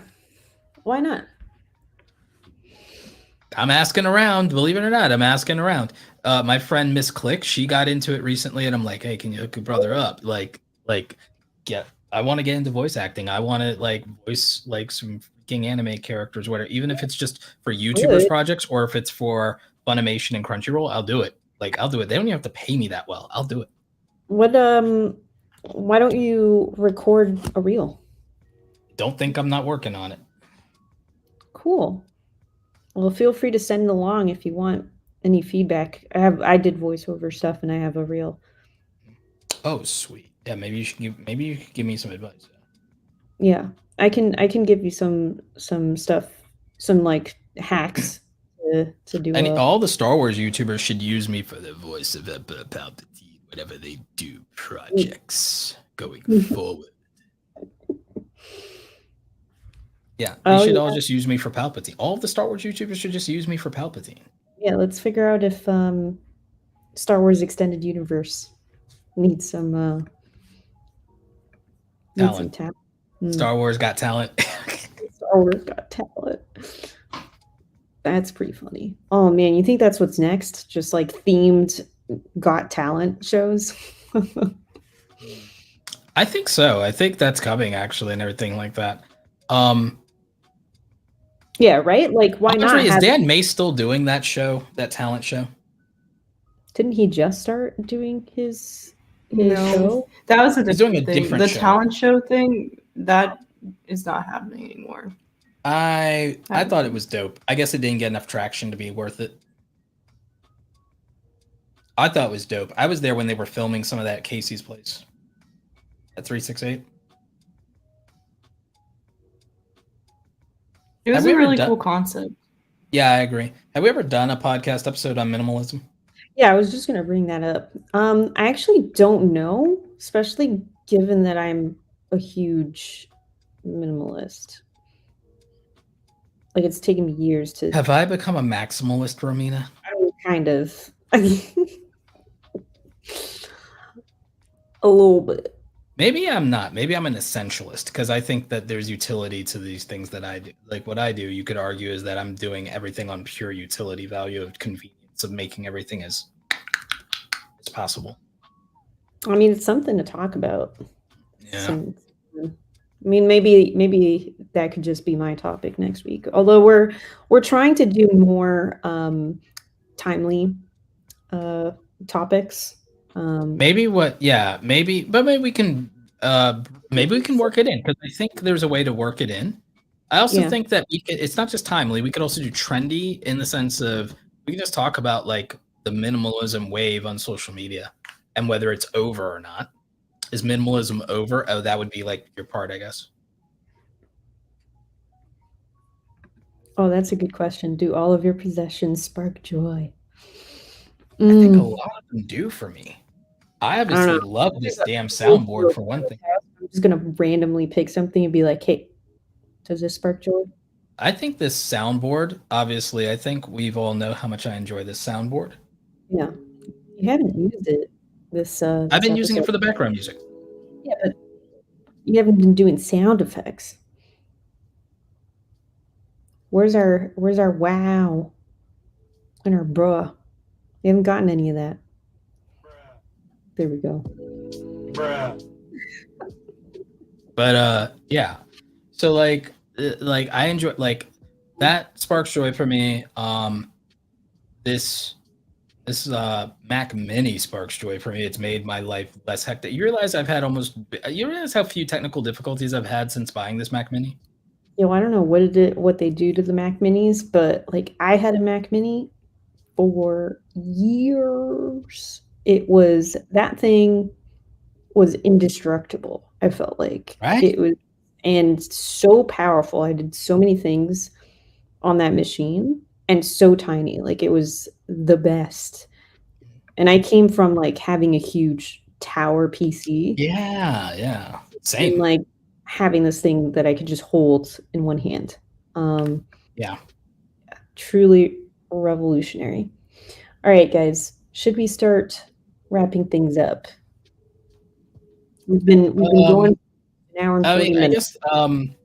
why not? I'm asking around, believe it or not. I'm asking around. My friend Miss Click, she got into it recently, and I'm like, hey, can you hook your brother up? Like, I want to get into voice acting. I want to like voice like some freaking anime characters, whatever. Even if it's just for YouTubers projects or if it's for Funimation and Crunchyroll, I'll do it. Like, I'll do it. They don't even have to pay me that well. I'll do it. What? Why don't you record a reel? Don't think I'm not working on it. Cool. Well, feel free to send along if you want any feedback. I did voiceover stuff and I have a reel. Oh, sweet. Yeah, maybe you should give me some advice. Yeah. I can give you some stuff, some like hacks to do. All the Star Wars YouTubers should use me for the voice of Palpatine, whatever they do projects going forward. Yeah, they should all just use me for Palpatine. All of the Star Wars YouTubers should just use me for Palpatine. Yeah, let's figure out if Star Wars Extended Universe needs some talent. Star Wars got talent. Star Wars got talent. That's pretty funny. Oh man, you think that's what's next? Just like themed Got Talent shows? I think so. I think that's coming actually, and everything like that. Yeah, right? Like, why not Audrey, is have... Dan May still doing that show, that talent show? Didn't he just start doing his No, show? that was a He's doing a different thing. different The show. talent show thing, that is not happening anymore. I thought it was dope. I guess it didn't get enough traction to be worth it. I thought it was dope. I was there when they were filming some of that at Casey's place at 368. It was a really cool concept. Yeah, I agree. Have we ever done a podcast episode on minimalism? Yeah, I was just gonna bring that up. I actually don't know, especially given that I'm a huge minimalist. Like, it's taken me years to... Have I become a maximalist, Romina? Kind of. A little bit. Maybe I'm not. Maybe I'm an essentialist because I think that there's utility to these things that I do. Like what I do, you could argue is that I'm doing everything on pure utility value of convenience of making everything as possible. I mean, it's something to talk about. Yeah. I mean, maybe that could just be my topic next week. Although we're trying to do more timely topics. Maybe we can work it in because I think there's a way to work it in. I also think that it's not just timely. We could also do trendy in the sense of we can just talk about like the minimalism wave on social media and whether it's over or not. Is minimalism over? Oh, that would be like your part, I guess. Oh, that's a good question. Do all of your possessions spark joy? I think a lot of them do for me. I obviously love this damn soundboard for one thing. I'm just gonna randomly pick something and be like, "Hey, does this spark joy?" I think this soundboard, obviously, I think we've all know how much I enjoy this soundboard. Yeah, you haven't used it. I've been using it for the background music. Yeah, but you haven't been doing sound effects. Where's our wow and our bruh? We haven't gotten any of that. There we go. Bruh. But yeah. So like I enjoy like that sparks joy for me. This Mac Mini sparks joy for me. It's made my life less hectic. You realize how few technical difficulties I've had since buying this Mac Mini? I don't know what they do to the Mac Minis, but like I had a Mac Mini for years. That thing was indestructible. I felt like it was, and so powerful. I did so many things on that machine and so tiny. Like it was the best. And I came from like having a huge tower PC. Yeah. Same. And like having this thing that I could just hold in one hand. Truly revolutionary. All right, guys, should we start wrapping things up? We've been going an hour and 40 minutes. I guess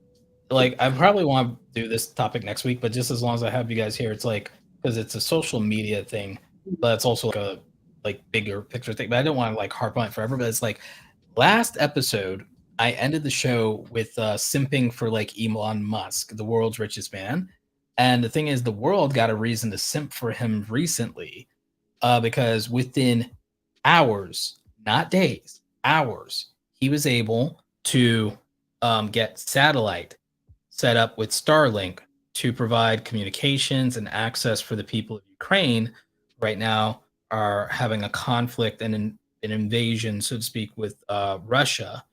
like I probably want to do this topic next week, but just as long as I have you guys here, it's like because it's a social media thing, but it's also like a bigger picture thing. But I don't want to like harp on it forever. But it's like last episode, I ended the show with simping for like Elon Musk, the world's richest man. And the thing is, the world got a reason to simp for him recently because within hours, not days, hours, he was able to get satellite set up with Starlink to provide communications and access for the people of Ukraine right now are having a conflict and an invasion, so to speak, with Russia.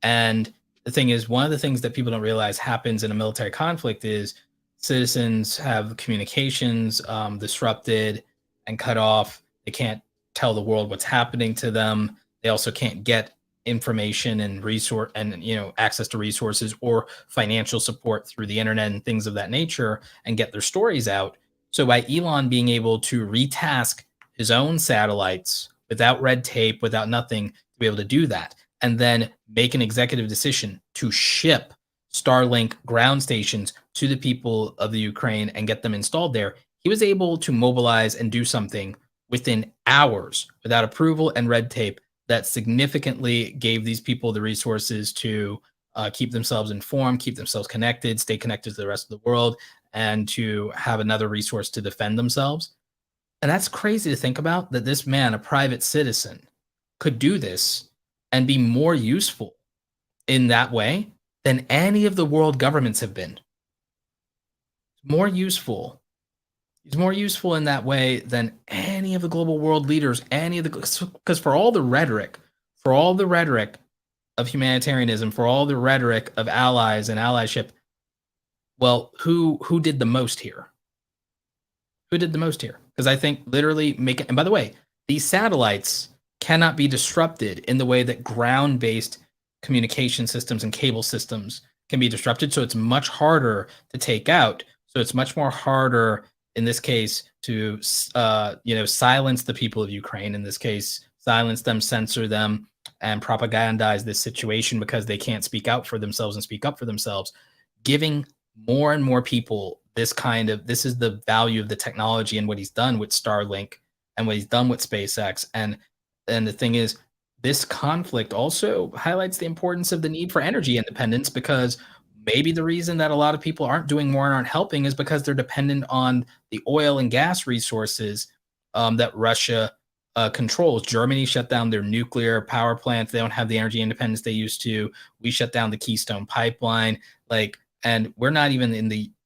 And the thing is, one of the things that people don't realize happens in a military conflict is citizens have communications disrupted and cut off. They can't tell the world what's happening to them. They also can't get information and access to resources or financial support through the internet and things of that nature and get their stories out. So by Elon being able to retask his own satellites without red tape, without nothing, to be able to do that, and then make an executive decision to ship Starlink ground stations to the people of the Ukraine and get them installed there, he was able to mobilize and do something within hours without approval and red tape that significantly gave these people the resources to keep themselves informed, keep themselves connected, stay connected to the rest of the world, and to have another resource to defend themselves. And that's crazy to think about, that this man, a private citizen, could do this and be more useful in that way than any of the world governments have been. More useful. He's more useful in that way than any of the global world leaders, because for all the rhetoric of humanitarianism, for all the rhetoric of allies and allyship, well, who did the most here? Who did the most here? Because I think literally and by the way, these satellites cannot be disrupted in the way that ground-based communication systems and cable systems can be disrupted. So it's much harder to take out. So it's much more harder in this case to silence the people of Ukraine. In this case, silence them, censor them, and propagandize this situation because they can't speak out for themselves and speak up for themselves. Giving more and more people this is the value of the technology and what he's done with Starlink and what he's done with SpaceX. And the thing is, this conflict also highlights the importance of the need for energy independence, because maybe the reason that a lot of people aren't doing more and aren't helping is because they're dependent on the oil and gas resources that Russia controls. Germany shut down their nuclear power plants. They don't have the energy independence they used to. We shut down the Keystone pipeline. And we're not even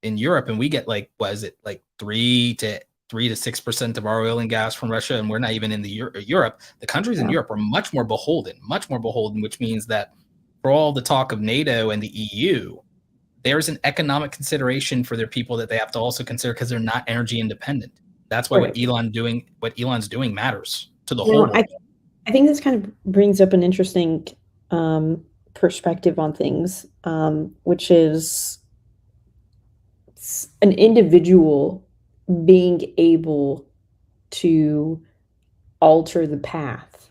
in Europe, and we get 3 to 6% of our oil and gas from Russia, and we're not even in Europe. The countries in Europe are much more beholden, which means that for all the talk of NATO and the EU, there's an economic consideration for their people that they have to also consider, because they're not energy independent. That's why what Elon's doing matters to the whole world. I think this kind of brings up an interesting perspective on things, which is an individual being able to alter the path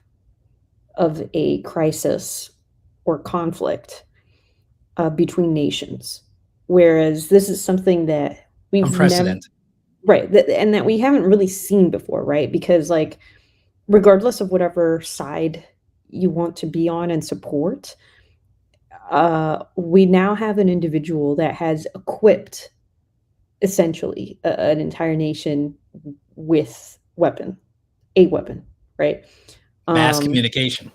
of a crisis or conflict between nations, whereas this is something that we've unprecedented, and that we haven't really seen before, right? Because regardless of whatever side you want to be on and support, we now have an individual that has equipped essentially an entire nation with a weapon, right? Mass communication,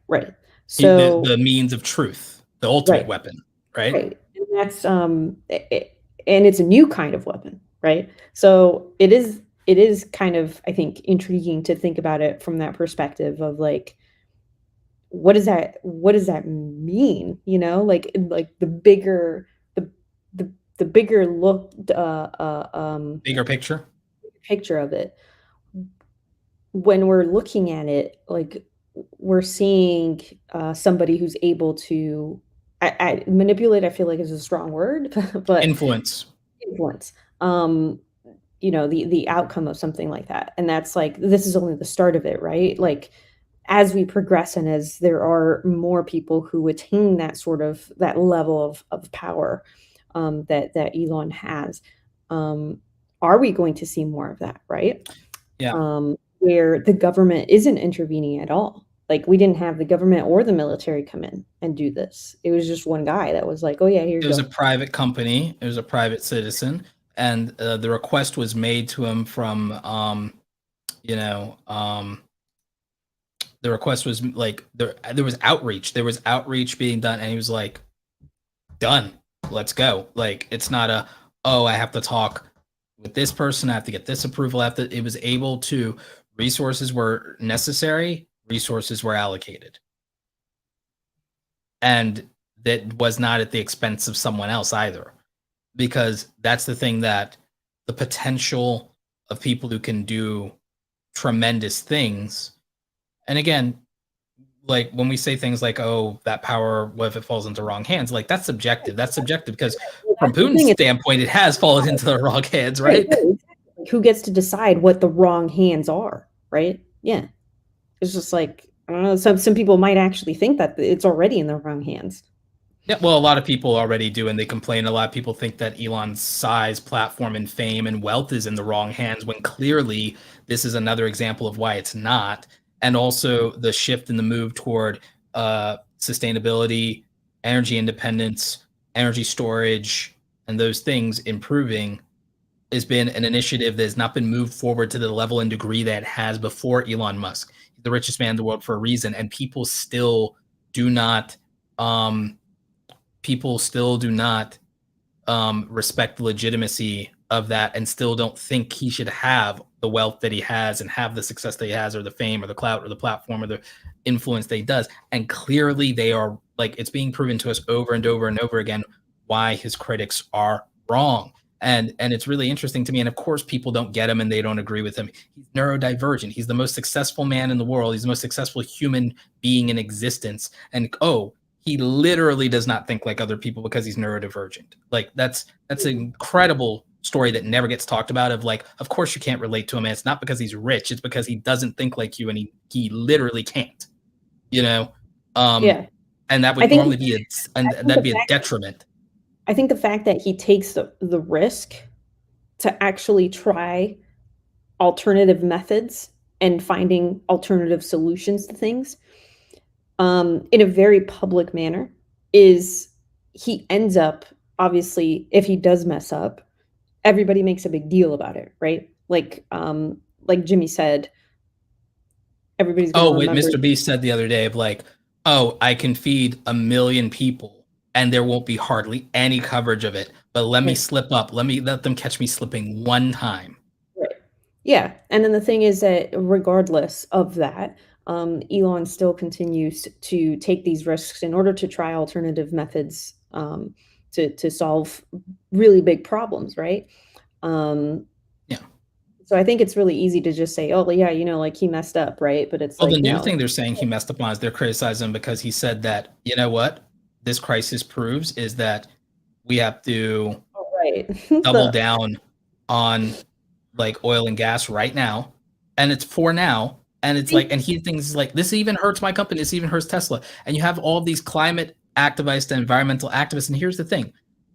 right? So the means of truth, the ultimate weapon, right? And that's and it's a new kind of weapon, right? So it is kind of, I think, intriguing to think about it from that perspective of what does that mean? The bigger look, bigger picture of it. When we're looking at it, we're seeing somebody who's able to I manipulate, I feel like is a strong word, but influence. The outcome of something like that. And that's this is only the start of it, right? As we progress and as there are more people who attain that level of power that Elon has, are we going to see more of that, right? Yeah. Where the government isn't intervening at all. We didn't have the government or the military come in and do this. It was just one guy that was oh yeah, here you go. It was a private company. It was a private citizen, and the request was made to him from the request was there was outreach. There was outreach being done, and he was like, done. Let's go. It's not I have to talk with this person. I have to get this approval. It was able to, resources were necessary, resources were allocated. And that was not at the expense of someone else either. Because that's the thing, that the potential of people who can do tremendous things. And again, when we say things that power, what if it falls into wrong hands? That's subjective. That's subjective because from Putin's standpoint, it has fallen into the wrong hands, right? Who gets to decide what the wrong hands are, right? Yeah. It's just I don't know, some people might actually think that it's already in the wrong hands. Yeah, well, a lot of people already do, and they complain. A lot of people think that Elon's size, platform, and fame and wealth is in the wrong hands, when clearly this is another example of why it's not. And also the shift in the move toward sustainability, energy independence, energy storage, and those things improving has been an initiative that has not been moved forward to the level and degree that it has before Elon Musk. He's the richest man in the world for a reason, and people still do not respect the legitimacy of that, and still don't think he should have the wealth that he has and have the success that he has, or the fame or the clout or the platform or the influence that he does. And clearly they are, like, it's being proven to us over and over and over again why his critics are wrong. And it's really interesting to me. And of course, people don't get him and they don't agree with him. He's neurodivergent. He's the most successful man in the world. He's the most successful human being in existence. And he literally does not think like other people because he's neurodivergent. Like that's an incredible story that never gets talked about. Of like, of course you can't relate to him. And it's not because he's rich. It's because he doesn't think like you, and he literally can't. Yeah. And that would normally be that'd be a detriment. I think the fact that he takes the risk to actually try alternative methods and finding alternative solutions to things in a very public manner is, he ends up, obviously, if he does mess up, everybody makes a big deal about it, right? Like Jimmy said, everybody's going to remember. Mr. Beast said the other day of like, I can feed 1 million people and there won't be hardly any coverage of it, but let me slip up. Let them catch me slipping one time. Right. Yeah. And then the thing is that regardless of that, Elon still continues to take these risks in order to try alternative methods to solve really big problems, right? So I think it's really easy to just say, oh, yeah, like he messed up, right? But it's the new thing they're saying he messed up on is they're criticizing him because he said that, you know what this crisis proves is that we have to double down on like oil and gas right now, and it's for now. And it's like, and he thinks like, this even hurts my company. This even hurts Tesla. And you have all of these climate activists and environmental activists. And here's the thing.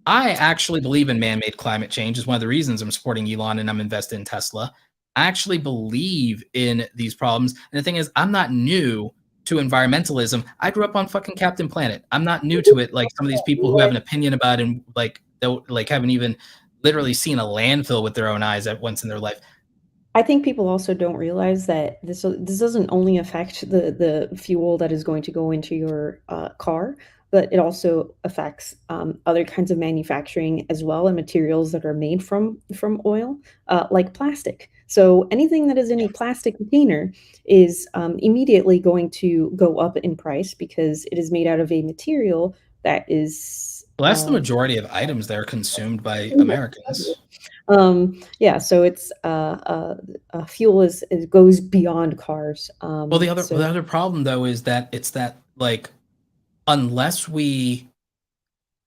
I actually believe in man-made climate change. Is one of the reasons I'm supporting Elon and I'm invested in Tesla. I actually believe in these problems. And the thing is, I'm not new to environmentalism. I grew up on fucking Captain Planet. I'm not new to it. Like some of these people who have an opinion about it and like, haven't even literally seen a landfill with their own eyes at once in their life. I think people also don't realize that this doesn't only affect the fuel that is going to go into your car, but it also affects other kinds of manufacturing as well, and materials that are made from oil, like plastic. So anything that is in a plastic container is immediately going to go up in price because it is made out of a material that is... Well, that's the majority of items that are consumed by Americans. So it's fuel it goes beyond cars. Well, the other problem though is that it's that, like, unless we,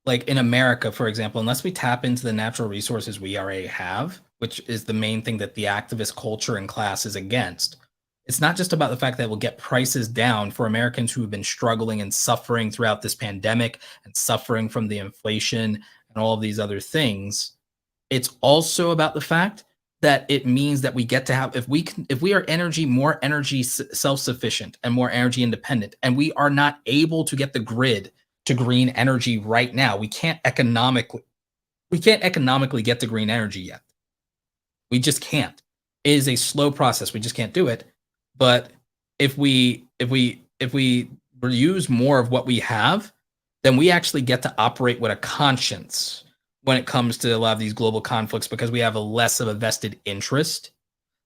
like in America, for example, unless we tap into the natural resources we already have, which is the main thing that the activist culture and class is against. It's not just about the fact that we'll get prices down for Americans who have been struggling and suffering throughout this pandemic and suffering from the inflation and all of these other things. It's also about the fact that it means that we get to have, if we are more energy self-sufficient and more energy independent, and we are not able to get the grid to green energy right now, we can't economically get to green energy yet. We just can't. It is a slow process. We just can't do it. But if we use more of what we have, then we actually get to operate with a conscience when it comes to a lot of these global conflicts, because we have a less of a vested interest,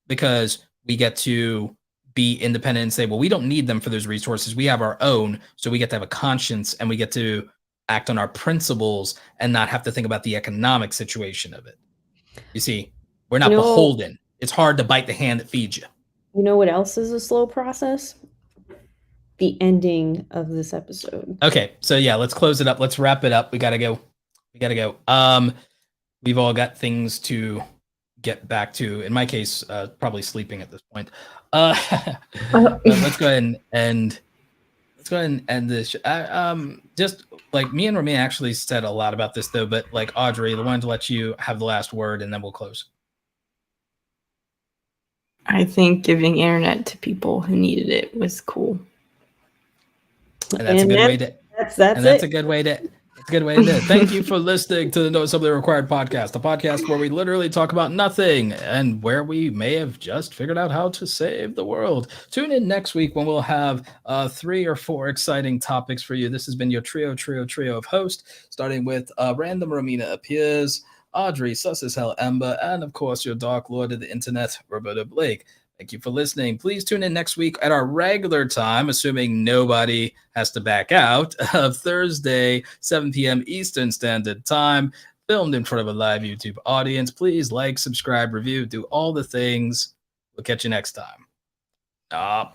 because we get to be independent and say, well, we don't need them for those resources. We have our own. So we get to have a conscience and we get to act on our principles and not have to think about the economic situation of it. You see, we're not beholden. It's hard to bite the hand that feeds you. You know what else is a slow process? The ending of this episode. Okay, so yeah, let's close it up. Let's wrap it up. We gotta go. We've all got things to get back to. In my case, probably sleeping at this point. Let's go ahead and end this. Just like me and Romina actually said a lot about this though, but like Audrey, I wanted to let you have the last word and then we'll close. I think giving internet to people who needed it was cool. And that's a good way to That's And that's it. a good way to. It's a good way to do it. Thank you for listening to the Noticeably Required podcast, a podcast where we literally talk about nothing and where we may have just figured out how to save the world. Tune in next week when we'll have 3 or 4 exciting topics for you. This has been your trio of hosts, starting with Random Romina Appears, Audrey Sus as Hell Ember, and of course your Dark Lord of the Internet, Roberto Blake. Thank you for listening. Please tune in next week at our regular time, assuming nobody has to back out, of Thursday, 7 p.m. Eastern Standard Time, filmed in front of a live YouTube audience. Please like, subscribe, review, do all the things. We'll catch you next time.